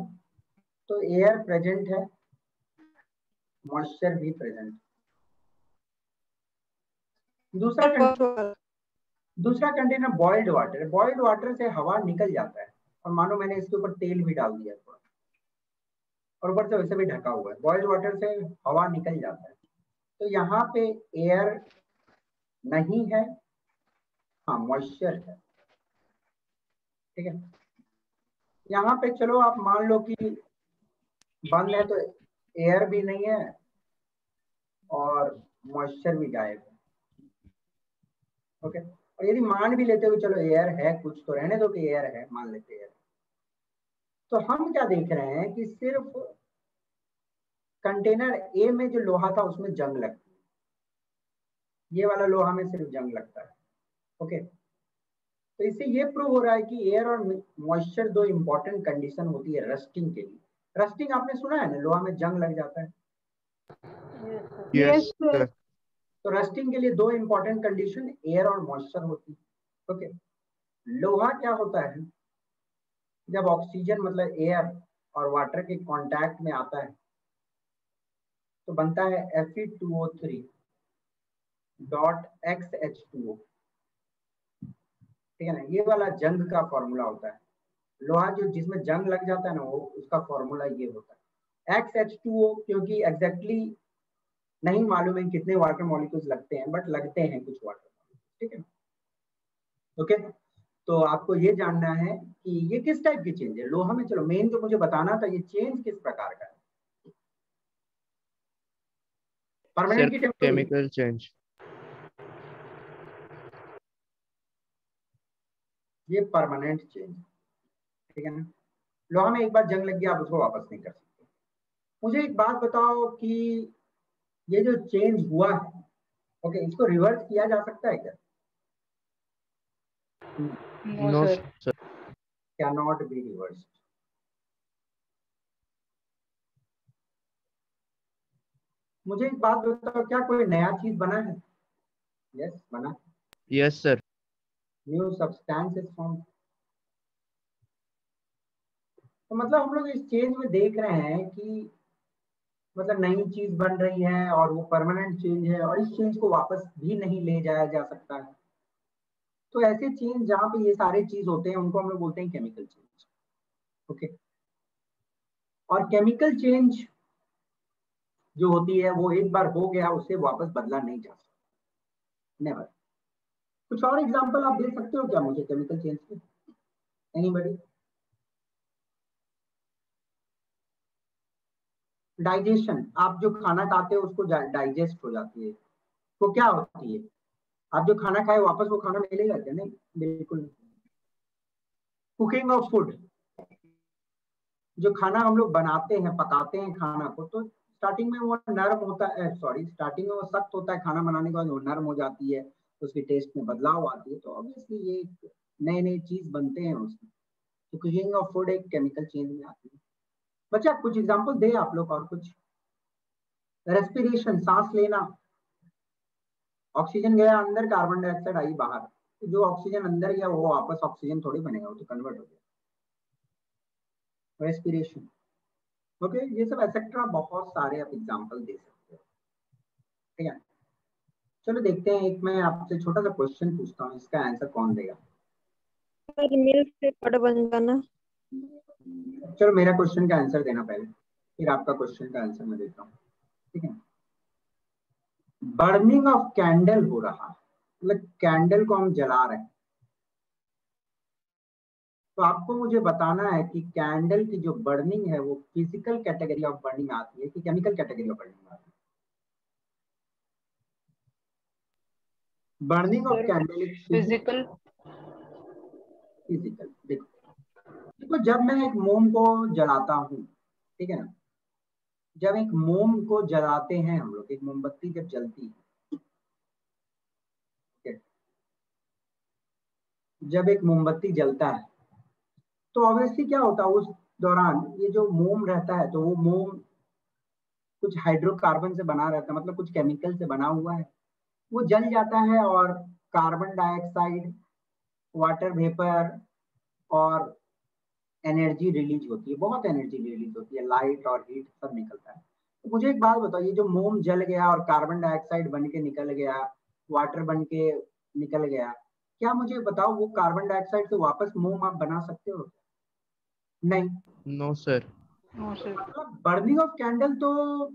तो एयर प्रेजेंट है, मॉइस्चर भी प्रेजेंट। दूसरा वाटर। दूसरा कंटेनर बॉइल्ड वाटर है। बॉइल्ड वाटर से हवा निकल जाता है, और मानो मैंने इसके ऊपर तेल भी डाल दिया थोड़ा, और ऊपर से वैसे भी ढका हुआ है, बॉइल्ड वाटर से हवा निकल जाता है। तो यहाँ पे एयर नहीं है, हाँ मॉइस्चर है, ठीक है। यहाँ पे चलो आप मान लो कि बंद है, तो एयर भी नहीं है और मॉइस्चर भी गायब है, ओके। और यदि मान भी लेते हो चलो एयर है, कुछ तो रहने दो कि एयर है, मान लेते हैं, तो हम क्या देख रहे हैं कि सिर्फ कंटेनर ए में जो लोहा था उसमें जंग लगती है, ये वाला लोहा में सिर्फ जंग लगता है, ओके। तो इससे ये प्रूव हो रहा है कि एयर और मॉइस्चर दो इंपॉर्टेंट कंडीशन होती है रस्टिंग के लिए। रस्टिंग आपने सुना है ना, लोहा में जंग लग जाता है। Yes sir. तो रस्टिंग के लिए दो इंपॉर्टेंट कंडीशन एयर और मॉइस्चर होती है, ओके। लोहा क्या होता है, जब ऑक्सीजन मतलब एयर और वाटर के कांटेक्ट में आता है तो बनता है Fe2O3 डॉट XH2O, ठीक है ना। ये वाला जंग का फॉर्मूला होता है, लोहा जो जिसमें जंग लग जाता है ना, वो उसका फॉर्मूला ये होता है XH2O, क्योंकि एग्जैक्टली नहीं मालूम है कितने वाटर मॉलिक्यूल्स लगते हैं, बट लगते हैं कुछ वाटर मॉलिक्यूल्स, ठीक है ना। ओके, तो आपको ये जानना है कि ये किस टाइप की चेंज है लोहा में। चलो मेन जो मुझे बताना था, ये चेंज किस प्रकार का है। परमानेंट सर की टेम्पररी, केमिकल चेंज। ये परमानेंट चेंज, ठीक है ना। लोहा में एक बार जंग लग गया, आप उसको वापस नहीं कर सकते। मुझे एक बात बताओ कि ये जो चेंज हुआ है, ओके, इसको रिवर्स किया जा सकता है क्या? No no sir. Sir. Can not be reverse. मुझे एक बात बताओ, क्या कोई नया चीज बना है? यस, बना। Yes sir. New substance is form. तो मतलब हम लोग इस चेंज में देख रहे हैं कि मतलब नई चीज बन रही है और वो परमानेंट चेंज है, और इस चेंज को वापस भी नहीं ले जाया जा सकता है। तो ऐसे चेंज जहाँ पे ये सारे चीज होते हैं, उनको हम लोग बोलते हैं केमिकल चेंज। ओके, और केमिकल चेंज जो होती है वो एक बार हो गया, उससे वापस बदला नहीं जा सकता, नेवर। कुछ और एग्जांपल आप दे सकते हो क्या मुझे केमिकल चेंज के? एनीबॉडी? डाइजेशन, आप जो खाना खाते हो उसको डाइजेस्ट हो जाती है, तो क्या होती है? आप जो खाना खाए वापस वो खाना मिलेगा क्या? नहीं, बिल्कुल नहीं। कुकिंग ऑफ फूड, जो खाना हम लोग बनाते हैं, पकाते हैं खाना को, तो स्टार्टिंग में वो नरम होता है, सॉरी, स्टार्टिंग में वो सख्त होता है, खाना बनाने के बाद वो नरम हो जाती है, उसके टेस्ट में बदलाव आती है, तो ऑब्वियसली ये नए नए चीज बनते हैं उसमें। तो कुकिंग ऑफ फूड एक केमिकल चेंज में आती है। बच्चा कुछ एग्जांपल दे आप लोग, और कुछ। रेस्पिरेशन, सांस लेना, ऑक्सीजन गया अंदर, कार्बन डाइऑक्साइड आई बाहर, तो जो ऑक्सीजन अंदर गया वो वापस ऑक्सीजन थोड़ी बनेगा, वो तो कन्वर्ट हो गया। रेस्पिरेशन, ओके, ये सब एक्सेट्रा बहुत सारे आप एग्जांपल दे सकते हो, ठीक है। चलो देखते हैं, एक मैं आपसे छोटा सा क्वेश्चन पूछता हूँ, इसका आंसर कौन देगा? सर मिल्क से पड़ बन जाना। चलो मेरा क्वेश्चन का आंसर देना पहले, फिर आपका क्वेश्चन का आंसर मैं देता हूँ, ठीक है। बर्निंग ऑफ कैंडल हो रहा है, मतलब कैंडल को हम जला रहे हैं, तो आपको मुझे बताना है कि कैंडल की जो बर्निंग है वो फिजिकल कैटेगरी ऑफ बर्निंग आती है कि केमिकल कैटेगरी ऑफ बर्निंग आती है? बर्निंग ऑफ सर कैंडल एक फिजिकल। फिजिकल, देखो देखो, जब मैं एक मोम को जलाता हूँ, ठीक है ना, जब एक मोम को जलाते हैं हम लोग, एक मोमबत्ती जब जलती है, ठीक है, जब एक मोमबत्ती जलता है, तो ऑब्वियसली क्या होता है उस दौरान, ये जो मोम रहता है, तो वो मोम कुछ हाइड्रोकार्बन से बना रहता है, मतलब कुछ केमिकल से बना हुआ है, वो जल जाता है, और कार्बन डाइऑक्साइड, वाटर वेपर, और एनर्जी रिलीज होती है, बहुत एनर्जी रिलीज होती है, लाइट और हीट सब निकलता है। तो मुझे एक बात बताओ, ये जो मोम जल गया और कार्बन डाइऑक्साइड बन के निकल गया, वाटर बन के निकल गया, क्या मुझे बताओ वो कार्बन डाइऑक्साइड से वापस मोम आप बना सकते हो? नहीं। No sir. नो तो सर। मतलब बर्निंग ऑफ कैंडल तो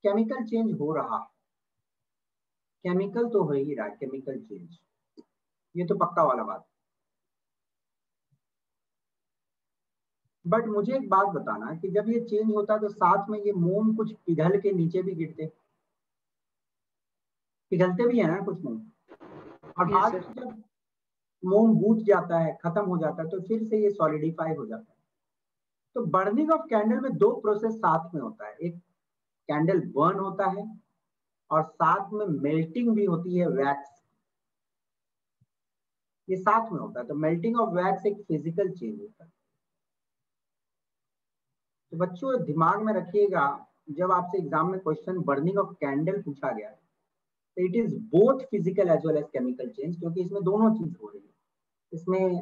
केमिकल चेंज हो रहा है, केमिकल तो हो ही रहा है, केमिकल चेंज, ये तो पक्का वाला बात। बट मुझे एक बात बताना कि जब ये चेंज होता है तो साथ में ये मोम कुछ पिघल के नीचे भी गिरते, पिघलते भी है ना कुछ मोम, और यस बाद सर। में जब मोम बूझ जाता है, खत्म हो जाता है, तो फिर से ये सॉलिडिफाई हो जाता है। तो बर्निंग ऑफ कैंडल में दो प्रोसेस साथ में होता है, एक कैंडल बर्न होता है, और साथ में मेल्टिंग भी होती है, वैक्स, ये साथ में होता है। तो मेल्टिंग ऑफ वैक्स एक फिजिकल चेंज होता है। तो बच्चों दिमाग में रखिएगा, जब आपसे एग्जाम में क्वेश्चन बर्निंग ऑफ कैंडल पूछा गया, तो it is both physical as well as chemical change, क्योंकि इसमें दोनों चीज हो रही है, इसमें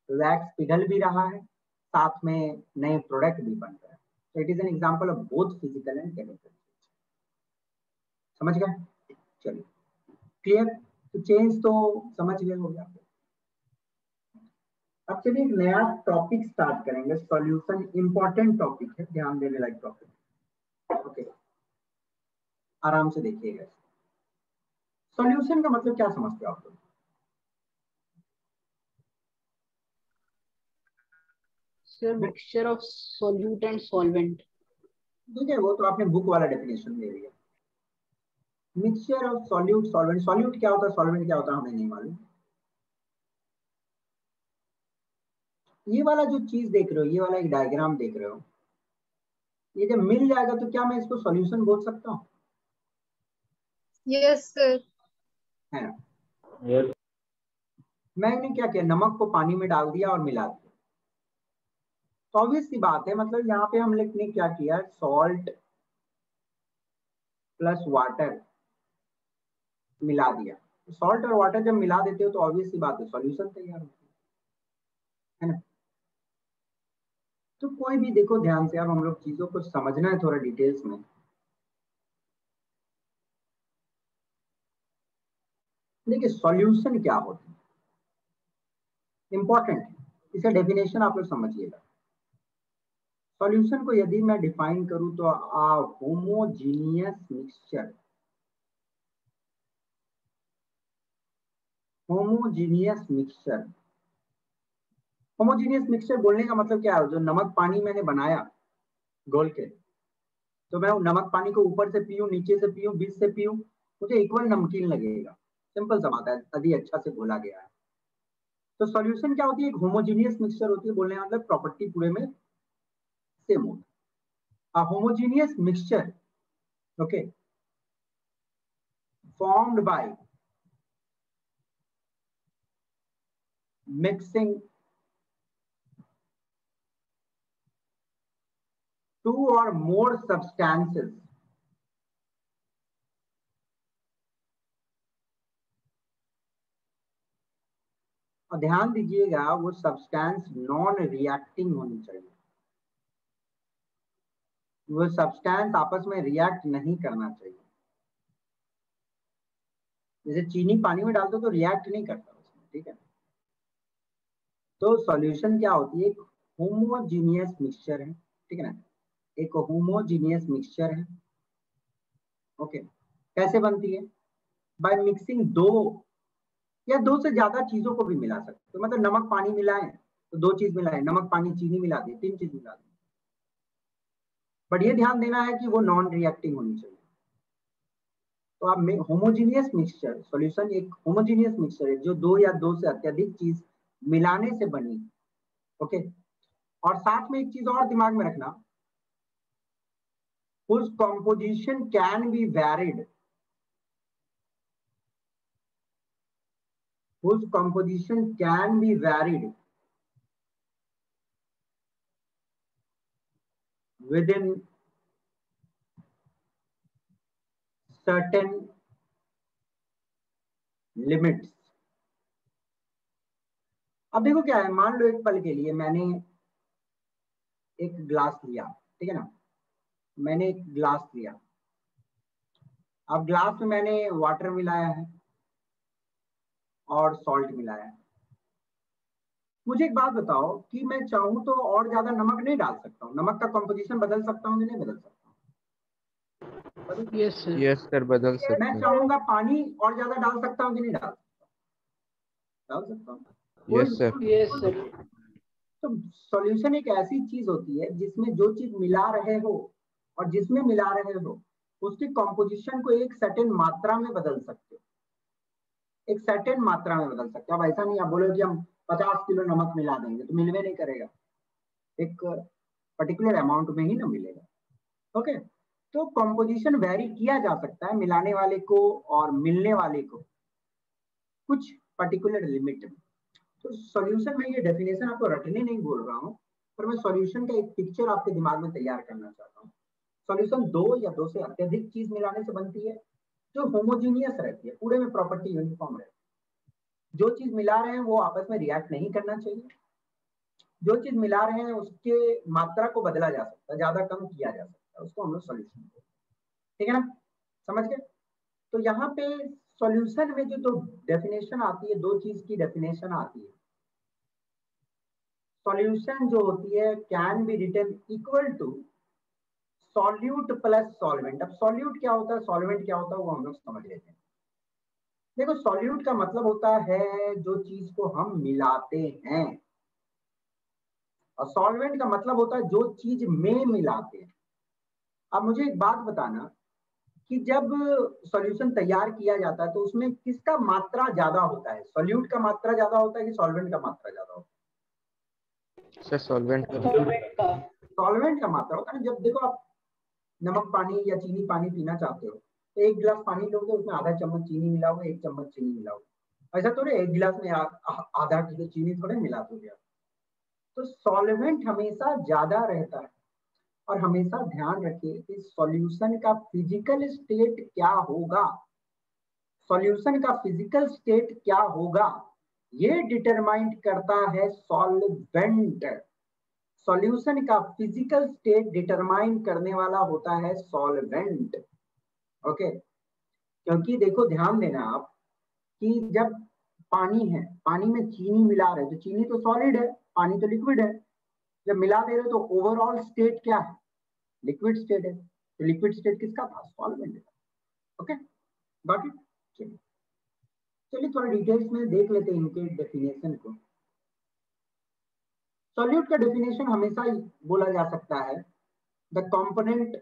वैक्स पिघल भी रहा है, साथ में नए प्रोडक्ट भी बन रहे हैं। तो it is an example of both physical and chemical. समझ गए? चलिए, क्लियर। तो चेंज तो समझ गए हो गया। अब चलिए एक नया टॉपिक स्टार्ट करेंगे। सॉल्यूशन इंपॉर्टेंट टॉपिक है, ध्यान देने लायक टॉपिक। ओके, आराम से देखिएगा। सॉल्यूशन का मतलब क्या समझते हो आप लोग? Sir, mixture of solute and solvent. ठीक है, वो तो आपने बुक वाला डेफिनेशन दे दिया। Mixture of solute solvent. Solute क्या होता है, सॉल्वेंट क्या होता है, हमें नहीं मालूम। ये वाला जो चीज देख रहे हो, ये वाला एक डायग्राम देख रहे हो, ये जब मिल जाएगा तो क्या मैं इसको सॉल्यूशन बोल सकता हूँ? Yes sir. है ना? मैंने क्या किया, नमक को पानी में डाल दिया और मिला दिया। तो ऑब्वियस सी बात है, मतलब यहाँ पे हम लोग ने क्या किया, सॉल्ट प्लस वाटर मिला दिया। सॉल्ट और वाटर जब मिला देते हो तो ऑब्वियस सी बात है, सॉल्यूशन तैयार होता है ना? तो कोई भी देखो ध्यान से, अब हम लोग चीजों को समझना है थोड़ा डिटेल्स में। देखिए सॉल्यूशन क्या होता है, इंपॉर्टेंट है, इसका डेफिनेशन आप लोग समझिएगा। सॉल्यूशन को यदि मैं डिफाइन करूं तो homogeneous mixture. Homogeneous mixture, homogeneous mixture बोलने का मतलब क्या है, जो नमक पानी मैंने बनाया घोल के, तो मैं नमक पानी को ऊपर से पीऊं, नीचे से पीऊं, बीच से पीऊं, मुझे इक्वल नमकीन लगेगा। सिंपल सा बात है, यदि अच्छा से घोला गया है। तो सॉल्यूशन क्या होती है, एक होमोजीनियस मिक्सचर होती है। बोलने का मतलब प्रॉपर्टी पूरे में सेम होती है। Homogeneous mixture, okay, formed by mixing two or more substances और ध्यान दीजिएगा वो सब्सटेंस नॉन रिएक्टिंग होनी चाहिए। वो सब्सटेंस आपस में रिएक्ट नहीं करना चाहिए। जैसे चीनी पानी में डालते तो रिएक्ट नहीं करता उसमें, ठीक है। तो सॉल्यूशन क्या होती है, एक होमोजीनियस मिक्सचर है, ठीक है ना, एक होमोजीनियस मिक्सचर है। ओके, कैसे बनती है, बाय मिक्सिंग दो या दो से ज्यादा चीजों को भी मिला सकते हो। तो मतलब नमक पानी मिलाएं तो दो चीज मिलाएं, नमक पानी चीनी मिला दी, तीन चीज मिला दी। बट ये ध्यान देना है कि वो नॉन रिएक्टिंग होनी चाहिए। तो आप होमोजीनियस मिक्सचर, सॉल्यूशन एक होमोजीनियस मिक्सचर है जो दो या दो से अत्यधिक चीज मिलाने से बनी। ओके, और साथ में एक चीज और दिमाग में रखना, whose composition can be varied, whose composition can be varied within certain limits। अब देखो क्या है, मान लो एक पल के लिए मैंने एक ग्लास लिया, ठीक है ना, मैंने एक ग्लास लिया। अब ग्लास में मैंने वाटर मिलाया है और सॉल्ट मिलाया है। मुझे एक बात बताओ कि मैं चाहूं तो और ज्यादा नमक नहीं डाल सकता हूँ, नमक का कंपोजिशन बदल सकता हूँ कि नहीं बदल सकता हूँ? Yes sir. यस सर, बदल सकते मैं हैं। चाहूंगा पानी और ज्यादा डाल सकता हूँ कि नहीं डाल सकता? डाल सकता हूँ, कोई यस सर। Yes sir. तो सॉल्यूशन एक ऐसी चीज होती है जिसमें जो चीज मिला रहे हो और जिसमें मिला रहे हो उसकी कंपोजिशन को एक सर्टेन मात्रा में बदल सकते हो, एक सर्टेन मात्रा में बदल सकते हो। अब ऐसा नहीं आप बोलो कि हम 50 किलो नमक मिला देंगे तो मिलवे नहीं करेगा, एक पर्टिकुलर अमाउंट में ही ना मिलेगा। ओके, तो कंपोजिशन वेरी किया जा सकता है मिलाने वाले को और मिलने वाले को कुछ पर्टिकुलर लिमिट में। तो सॉल्यूशन में ये डेफिनेशन आपको रटने नहीं बोल रहा हूँ, पर मैं सॉल्यूशन का एक पिक्चर आपके दिमाग में तैयार करना चाहता हूँ। सॉल्यूशन दो या दो से अत्यधिक चीज मिलाने से बनती है जो होमोजीनियस रहती है, पूरे में प्रॉपर्टी यूनिफॉर्म रहती है। जो चीज मिला रहे हैं वो आपस में रिएक्ट नहीं करना चाहिए, जो चीज मिला रहे हैं उसके मात्रा को बदला जा सकता है, ज्यादा कम किया जा सकता है, उसको हम लोग सॉल्यूशन बोलते हैं। ठीक है ना, समझ गए? तो यहाँ पे सॉल्यूशन में जो दो डेफिनेशन आती है, दो चीज की डेफिनेशन आती है, सॉल्यूशन जो होती है can be written equal to solute plus solvent. अब सॉल्यूट क्या होता है, सॉल्वेंट क्या होता है, वो हम लोग समझ लेते हैं। देखो सॉल्यूट का मतलब होता है जो चीज को हम मिलाते हैं, और सॉल्वेंट का मतलब होता है जो चीज में मिलाते हैं। अब मुझे एक बात बताना कि जब सॉल्यूशन तैयार किया जाता है तो उसमें किसका मात्रा ज्यादा होता है, सॉल्यूट का मात्रा ज्यादा होता है कि सॉल्वेंट का मात्रा ज्यादा होता सर सॉल्वेंट का। है? सॉल्वेंट का मात्रा होता है। जब देखो आप नमक पानी या चीनी पानी पीना चाहते हो तो एक गिलास पानी लोगे, उसमें आधा चम्मच चीनी मिलाओगे, एक चम्मच चीनी मिलाओगे। ऐसा थोड़े एक गिलास में आधा किलो चीनी थोड़े मिला दोगे। तो सॉल्वेंट हमेशा ज्यादा रहता है। और हमेशा ध्यान रखिए कि सॉल्यूशन का फिजिकल स्टेट क्या होगा, सॉल्यूशन का फिजिकल स्टेट क्या होगा ये डिटरमाइन करता है सॉल्वेंट। सॉल्यूशन का फिजिकल स्टेट डिटरमाइन करने वाला होता है सॉल्वेंट। ओके, क्योंकि देखो ध्यान देना आप कि जब पानी है, पानी में चीनी मिला रहे हो तो चीनी तो सॉलिड है, पानी तो लिक्विड है। जब मिला दे रहे हो तो ओवरऑल स्टेट क्या है, लिक्विड स्टेट है। तो लिक्विड स्टेट किसका था, सॉल्वेंट का। Okay, got it. चलिए चलिए थोड़ा डिटेल्स में देख लेते हैं इनके डेफिनेशन को। सॉल्यूट का डेफिनेशन हमेशा ही बोला जा सकता है the component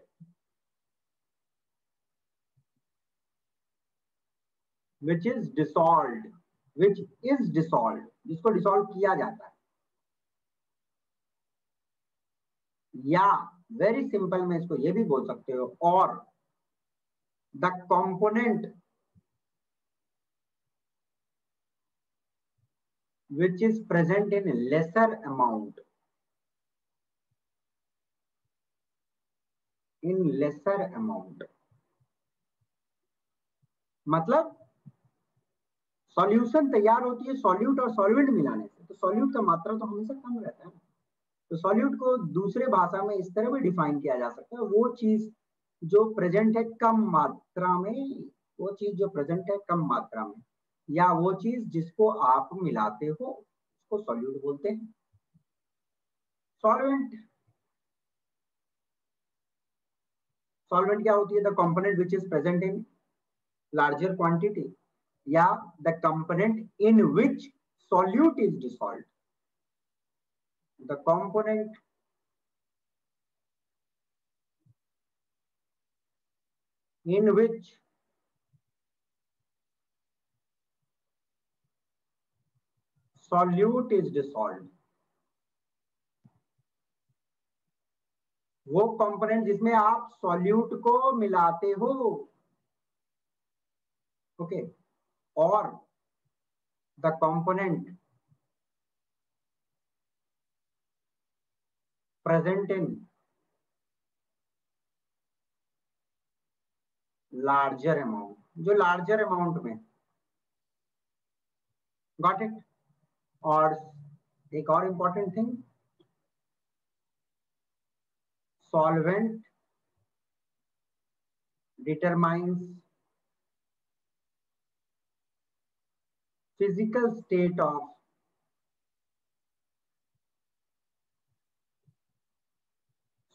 which is dissolved, which is dissolved, जिसको डिसॉल्व किया जाता है, या वेरी सिंपल में इसको ये भी बोल सकते हो, और the component which is present in lesser amount, in lesser amount। मतलब सॉल्यूशन तैयार होती है सॉल्यूट और सॉल्वेंट मिलाने से, तो सॉल्यूट का मात्रा तो हमेशा कम रहता है। तो सॉल्यूट को दूसरे भाषा में इस तरह भी डिफाइन किया जा सकता है, वो चीज जो प्रेजेंट है कम मात्रा में, वो चीज जो प्रेजेंट है कम मात्रा में, या वो चीज जिसको आप मिलाते हो उसको सॉल्यूट बोलते हैं। सॉल्वेंट, सॉल्वेंट क्या होती है, the component which is present in larger quantity, या the component in which solute is dissolved. The component in which solute is dissolved, वो कंपोनेंट जिसमें आप सॉल्यूट को मिलाते हो। ओके, और the component present in larger amount, जो लार्जर अमाउंट में। Got it. और एक और important thing, solvent determines physical state of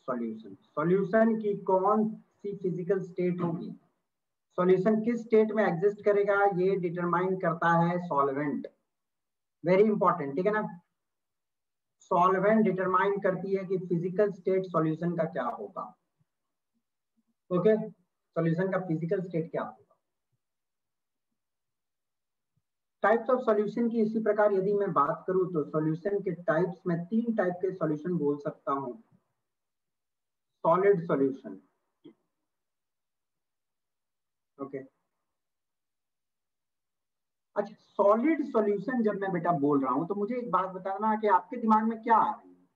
solution. Solution की कौन सी फिजिकल स्टेट होगी, सॉल्यूशन किस स्टेट में एग्जिस्ट करेगा, ये डिटरमाइन करता है सॉल्वेंट। वेरी इंपॉर्टेंट, ठीक है ना। सॉल्वेंट डिटरमाइन करती है कि फिजिकल स्टेट सॉल्यूशन का क्या होगा। ओके, सॉल्यूशन का फिजिकल स्टेट क्या होगा। टाइप्स ऑफ सॉल्यूशन की इसी प्रकार यदि मैं बात करूं तो सॉल्यूशन के टाइप्स में 3 टाइप के सॉल्यूशन बोल सकता हूं। Solid solution, okay. अच्छा, सॉलिड सॉल्यूशन जब मैं बेटा बोल रहा हूं तो मुझे एक बात बताना कि आपके दिमाग में क्या आ रही है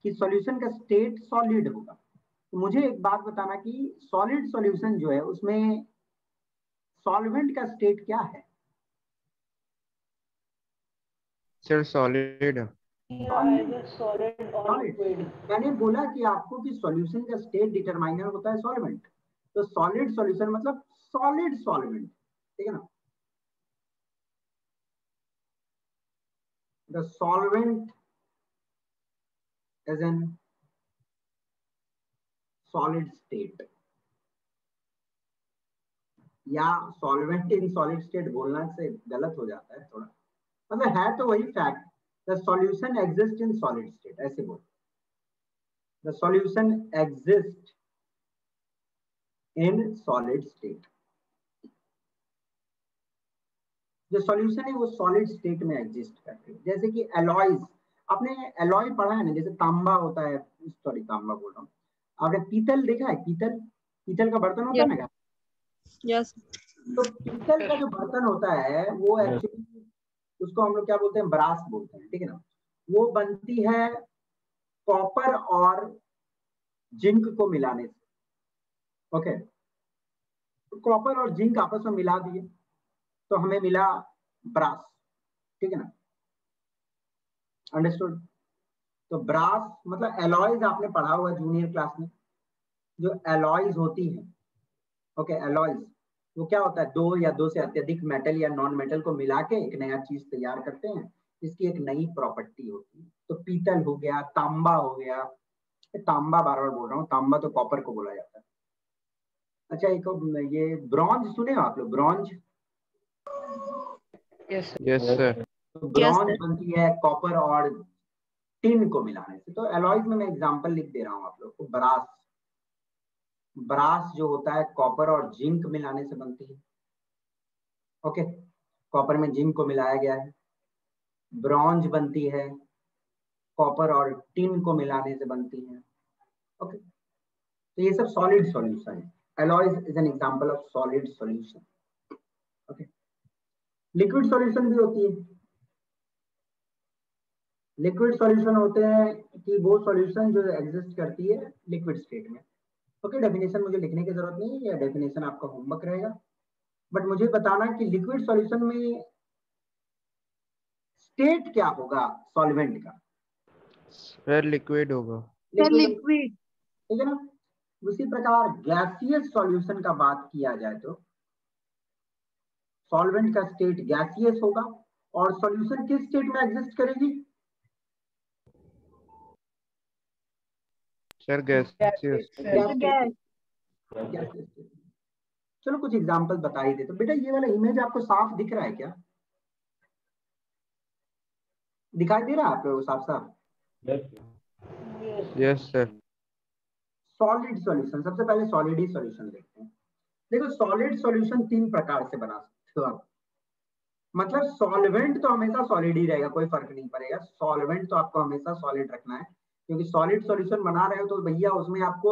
कि सॉल्यूशन का स्टेट सॉलिड होगा। तो मुझे एक बात बताना कि सॉलिड सॉल्यूशन जो है उसमें सॉल्वेंट का स्टेट क्या है। Sir solid. सॉलिड, मैंने बोला कि आपको कि सॉल्यूशन का स्टेट डिटरमाइनर होता है सॉल्वेंट। तो सॉलिड सॉल्यूशन मतलब सॉलिड सॉल्वेंट, ठीक है ना। The solvent is in solid state, या सॉल्वेंट इन सॉलिड स्टेट बोलना से गलत हो जाता है थोड़ा, मतलब है तो वही fact, the solution exist in solid state, ऐसे बोल, the solution exist in solid state, जो सॉल्यूशन है वो सॉलिड स्टेट में एग्जिस्ट करते हैं। जैसे कि एलॉयज, आपने एलॉय पढ़ा है ना, जैसे तांबा होता है, सॉरी तांबा बोल रहा हूँ, आपने पीतल देखा है, पीतल, पीतल का बर्तन होता है ना, यस तो पीतल का जो बर्तन होता है वो एक्चुअली उसको हम लोग क्या बोलते हैं, ब्रास बोलते हैं, ठीक है ना। वो बनती है कॉपर और जिंक को मिलाने से, ओके, तो कॉपर और जिंक आपस में मिला दिए तो हमें मिला ब्रास, ठीक है ना, अंडरस्टूड। तो ब्रास मतलब एलॉयज आपने पढ़ा हुआ जूनियर क्लास में, जो एलॉयज होती है, ओके, एलॉयज वो क्या होता है, दो या दो से अत्यधिक मेटल या नॉन मेटल को मिला के एक नया चीज तैयार करते हैं, इसकी एक नई प्रॉपर्टी होती है। तो पीतल हो गया, तांबा हो गया, तांबा बार बार बोल रहा हूँ, तांबा तो कॉपर को बोला जाता है। अच्छा एक ये ब्रॉन्ज सुने हो आप लोग, ब्रॉन्ज, यस Yes, sir. तो यस ब्रॉन्ज बनती है कॉपर और टिन को मिलाने से। तो एलॉयज में मैं एग्जांपल लिख दे रहा हूँ आप लोग को, ब्रास, ब्रास जो होता है कॉपर और जिंक मिलाने से बनती है, ओके, कॉपर में जिंक को मिलाया गया है। ब्रॉन्ज बनती है कॉपर और टिन को मिलाने से बनती है, ओके। तो ये सब सॉलिड सॉल्यूशन है, alloys is an example of solid solution, okay. Liquid solution भी होती है, लिक्विड सॉल्यूशन होते हैं कि वो सॉल्यूशन जो एग्जिस्ट करती है लिक्विड स्टेट में, ओके। डेफिनेशन मुझे लिखने की जरूरत नहीं है, या डेफिनेशन आपका होमवर्क रहेगा, बट मुझे बताना कि लिक्विड सॉल्यूशन में स्टेट क्या होगा सॉल्वेंट का, Sir, liquid होगा। लिक्विड, ठीक है ना। उसी प्रकार गैसियस सॉल्यूशन का बात किया जाए तो सॉल्वेंट का स्टेट गैसियस होगा, और सॉल्यूशन किस स्टेट में एग्जिस्ट करेगी, Sir, gaseous। गैस, चलो कुछ एग्जांपल बता ही दे। तो बेटा ये वाला इमेज आपको साफ दिख रहा है क्या, दिखाई दे रहा है आपको साफ साफ? Yes, sir। सॉलिड सॉल्यूशन, सबसे पहले सॉलिड ही सॉल्यूशन देखते हैं। देखो सॉलिड सॉल्यूशन तीन प्रकार से बना सकते हो आप, मतलब सॉल्वेंट तो हमेशा सॉलिड ही रहेगा, कोई फर्क नहीं पड़ेगा, सॉल्वेंट तो आपको हमेशा सॉलिड रखना है, क्योंकि सॉलिड सॉल्यूशन बना रहे हो तो भैया उसमें आपको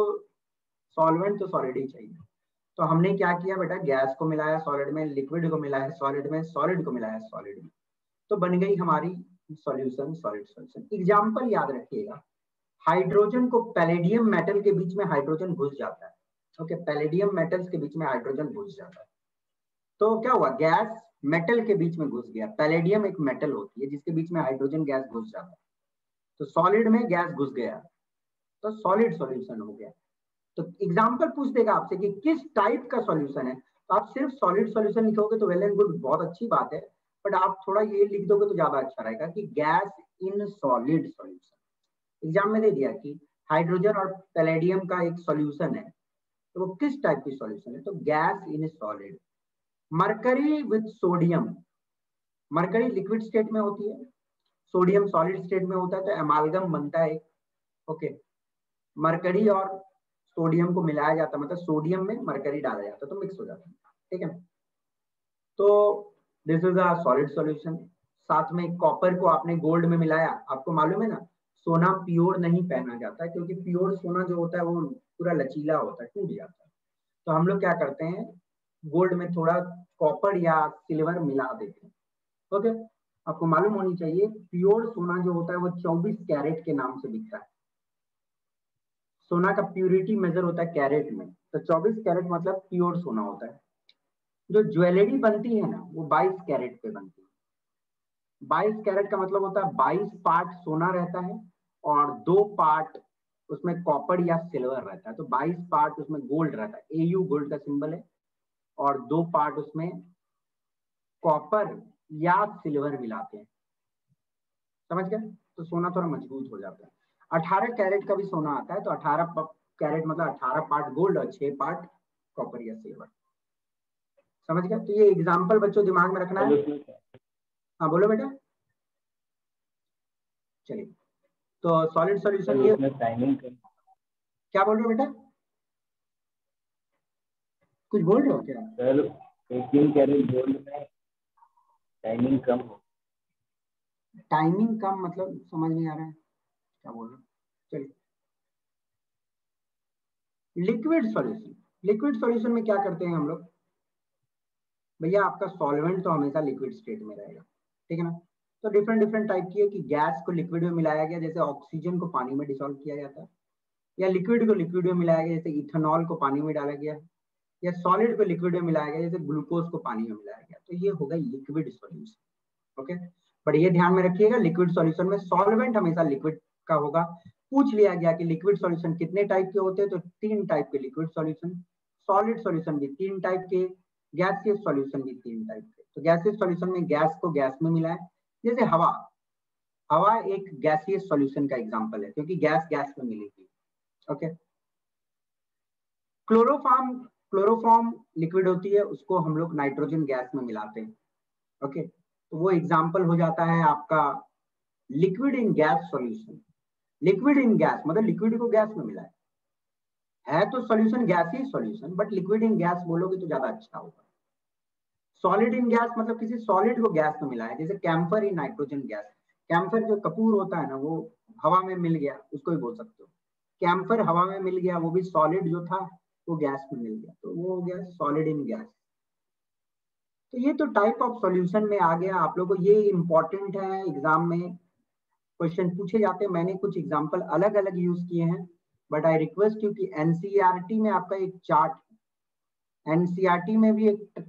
सॉल्वेंट तो सॉलिड ही चाहिए। तो हमने क्या किया बेटा, गैस को मिलाया सॉलिड में, लिक्विड को मिलाया सॉलिड में, सॉलिड को मिलाया सॉलिड में, तो बन गई हमारी सॉल्यूशन, सॉलिड सॉल्यूशन। एग्जाम्पल याद रखिएगा, हाइड्रोजन को पैलेडियम मेटल के बीच में हाइड्रोजन घुस जाता है, ओके, पैलेडियम मेटल्स के बीच में हाइड्रोजन घुस जाता है, तो क्या हुआ, गैस मेटल के बीच में घुस गया। पैलेडियम एक मेटल होती है जिसके बीच में हाइड्रोजन गैस घुस जाता है, तो सॉलिड में गैस घुस गया, तो सॉलिड सॉल्यूशन हो गया। तो एग्जाम्पल पूछ देगा आपसे कि किस टाइप का सॉल्यूशन है, तो आप सिर्फ सॉलिड सॉल्यूशन लिखोगे तो वेल एंड गुड, बहुत अच्छी बात है, बट आप थोड़ा ये लिख दोगे तो ज्यादा अच्छा रहेगा कि gas in solid solution. Exam में दे दिया कि हाइड्रोजन और पैलेडियम का एक सॉल्यूशन है, तो वो किस टाइप की सॉल्यूशन है, तो gas in solid. Mercury with sodium, mercury liquid state में होती है, सोडियम सॉलिड स्टेट में होता है, तो एमालगम बनता है, ओके। मरकरी और सोडियम को मिलाया जाता है, मतलब सोडियम में मरकरी डाला जाता है तो मिक्स हो जाता है, ठीक है। तो this is a solid solution. साथ में कॉपर को आपने गोल्ड में मिलाया, आपको मालूम है ना, सोना प्योर नहीं पहना जाता है, क्योंकि प्योर सोना जो होता है वो पूरा लचीला होता है, टूट जाता है। तो हम लोग क्या करते हैं, गोल्ड में थोड़ा कॉपर या सिल्वर मिला देते हैं, ओके। आपको मालूम होनी चाहिए प्योर सोना जो होता है वो 24 कैरेट के नाम से बिकता है, सोना का प्यूरिटी मेजर होता है कैरेट में, तो 24 कैरेट मतलब प्योर सोना होता है। जो ज्वेलरी बनती है ना वो 22 कैरेट पे बनती है। 22 कैरेट का मतलब होता है 22 पार्ट सोना रहता है और 2 पार्ट उसमें कॉपर या सिल्वर रहता है, तो 22 पार्ट उसमें गोल्ड रहता है, एयू गोल्ड का सिंबल है, और 2 पार्ट उसमें कॉपर या सिल्वर मिलाते हैं, समझ गए? तो सोना थोड़ा मजबूत हो जाता है। 18 कैरेट का भी सोना आता है, तो 18 कैरेट मतलब 18 पार्ट गोल्ड और 6 पार्ट कॉपर या सिल्वर। समझ गए? तो ये एग्जाम्पल बच्चों दिमाग में रखना है। हाँ बोलो बेटा। चलिए, तो सॉलिड सॉल्यूशन ये क्या बोल रहे हो बेटा? कुछ बोल रहे हो क्या? सर 18 कैरेट गोल्ड में टाइमिंग कम हो। टाइमिंग कम मतलब समझ नहीं आ रहा है क्या बोल रहे हो। चलिए, लिक्विड सॉल्यूशन। लिक्विड सॉल्यूशन में क्या करते हैं हम लोग? भैया आपका सॉल्वेंट तो हमेशा लिक्विड स्टेट में रहेगा, ठीक है ना। तो डिफरेंट डिफरेंट टाइप की है कि गैस को लिक्विड में मिलाया गया, जैसे ऑक्सीजन को पानी में डिसॉल्व किया जाता है, या लिक्विड को लिक्विड में मिलाया गया, जैसे इथेनॉल को पानी में डाला गया, या सॉलिड को लिक्विड में मिलाया गया, जैसे ग्लूकोज को पानी में मिलाया गया। तो ये होगा लिक्विड सॉल्यूशन। ओके, बट ये ध्यान में रखिएगा, लिक्विड सॉल्यूशन में सॉल्वेंट हमेशा लिक्विड का होगा। पूछ लिया गया कि लिक्विड सॉल्यूशन कितने टाइप के होते हैं, तो 3 टाइप के लिक्विड सॉल्यूशन, सॉलिड सॉल्यूशन भी 3 टाइप के, गैसियस सॉल्यूशन भी 3 टाइप के। तो गैसियस सॉल्यूशन में गैस को गैस में मिलाएं, जैसे हवा। हवा एक गैसियस सॉल्यूशन का एग्जांपल है, क्योंकि गैस गैस में मिलेगी। ओके, क्लोरोफॉर्म लिक्विड होती है, उसको हम लोग नाइट्रोजन गैस में मिलाते हैं। ओके, तो वो एग्जांपल हो जाता है आपका liquid in gas solution. Liquid in gas मतलब लिक्विड को गैस में मिलाए, है तो solution gas he solution, but liquid in gas बोलोगे तो ज्यादा अच्छा होगा। सॉलिड इन गैस मतलब किसी सॉलिड को गैस में मिलाया, जैसे camphor in nitrogen gas. Camphor जो कपूर होता है ना, वो हवा में मिल गया, उसको ही बोल सकते हो कैम्फर हवा में मिल गया, वो भी सॉलिड जो था वो गैस में मिल गया, तो वो हो गया सॉलिड इन गैस। तो ये तो टाइप ऑफ सॉल्यूशन में आ गया। आप लोगों को ये इंपॉर्टेंट है, एग्जाम में क्वेश्चन पूछे जाते हैं। मैंने कुछ एग्जांपल अलग अलग यूज किए हैं, बट आई रिक्वेस्ट यू कि एनसीईआरटी में आपका एक चार्ट, एनसीईआरटी में भी एक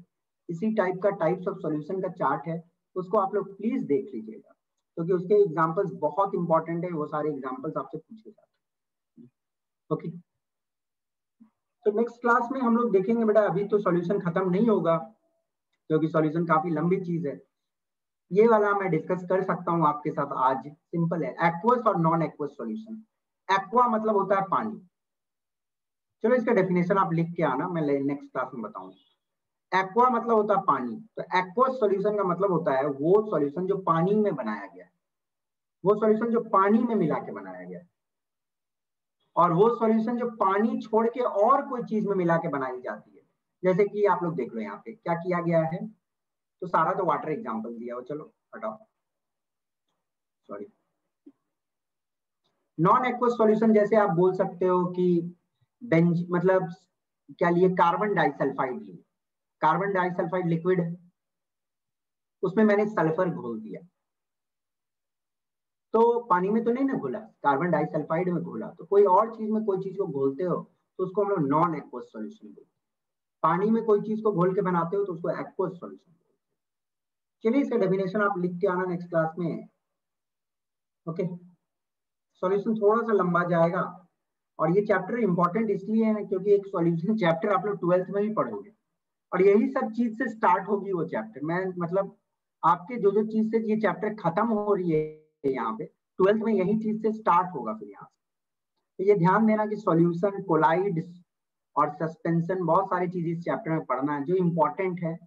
इसी टाइप का टाइप्स ऑफ सॉल्यूशन का चार्ट है, उसको आप लोग प्लीज देख लीजिएगा, क्योंकि उसके एग्जांपल्स बहुत इंपॉर्टेंट है, वो सारे एग्जांपल्स आपसे पूछे जाते हैं। ओके, तो नेक्स्ट क्लास में हम लोग देखेंगे बेटा, अभी तो सॉल्यूशन खत्म नहीं होगा, क्योंकि सॉल्यूशन काफी लंबी चीज है। ये वाला मैं डिस्कस कर सकता हूँ आपके साथ आज, सिंपल है, एक्वस और नॉन एक्वस सॉल्यूशन। एक्वा मतलब होता है पानी। चलो इसका डेफिनेशन आप लिख के आना, मैं नेक्स्ट क्लास में बताऊंगा। एक्वा मतलब होता है पानी, तो एक्वस सॉल्यूशन का मतलब होता है वो सॉल्यूशन जो पानी में बनाया गया, वो सॉल्यूशन जो पानी में मिला के बनाया गया, और वो सॉल्यूशन जो पानी छोड़ के और कोई चीज में मिला के बनाई जाती है। जैसे कि आप लोग देख लो यहाँ पे क्या किया गया है, तो सारा तो वाटर एग्जाम्पल दिया हो, चलो हटाओ, सॉरी। नॉन एक्वस सॉल्यूशन जैसे आप बोल सकते हो कि बेंज मतलब क्या लिए, कार्बन डाइसल्फाइड लिए, कार्बन डाइसल्फाइड लिक्विड है, उसमें मैंने सल्फर घोल दिया, तो पानी में तो नहीं ना घोला, कार्बन डाइसल्फाइड में घोला। तो कोई और चीज में कोई चीज को घोलते हो तो उसको हम लोग नॉन एक्वस सॉल्यूशन बोलते हैं। पानी में कोई चीज को घोल के बनाते हो तो उसको एक्वस सॉल्यूशन बोलते हैं। चलिए इसका डेफिनेशन आप लिख के आना नेक्स्ट क्लास में। ओके, सॉल्यूशन थोड़ा सा लंबा जाएगा, और ये चैप्टर इंपॉर्टेंट इसलिए है क्योंकि एक सॉल्यूशन चैप्टर आप लोग 12th में भी पढ़ोगे, और यही सब चीज से स्टार्ट होगी वो चैप्टर। मैं मतलब आपके जो जो चीज से ये चैप्टर खत्म हो रही है यहाँ पे 12th में, यही चीज से स्टार्ट होगा फिर यहाँ से। तो ये ध्यान देना कि सॉल्यूशन, कोलाइड और सस्पेंशन, बहुत सारी चीज इस चैप्टर में पढ़ना है जो इंपॉर्टेंट है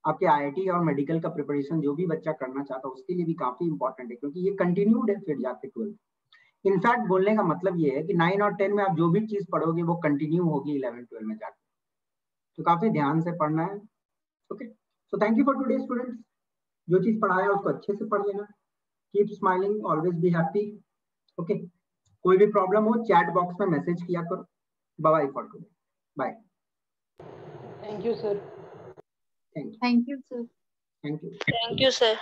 आपके आईआईटी और मेडिकल का प्रिपरेशन जो भी बच्चा करना चाहता है उसके लिए भी काफी इंपॉर्टेंट है, क्योंकि ये कंटिन्यूड है फिर जाके 12th। इनफैक्ट बोलने का मतलब ये है कि 9 और 10 में आप जो भी चीज पढ़ोगे वो कंटिन्यू होगी 11 12 में जाके, तो काफी ध्यान से पढ़ना है। Okay, so thank you for today students. जो चीज पढ़ाया उसको अच्छे से पढ़ लेना, keep smiling, always be happy. Okay, कोई भी प्रॉब्लम हो चैट बॉक्स में मैसेज किया करो। Bye bye for today, bye. Thank you sir. Thank you. Thank you sir. Thank you. Thank you sir.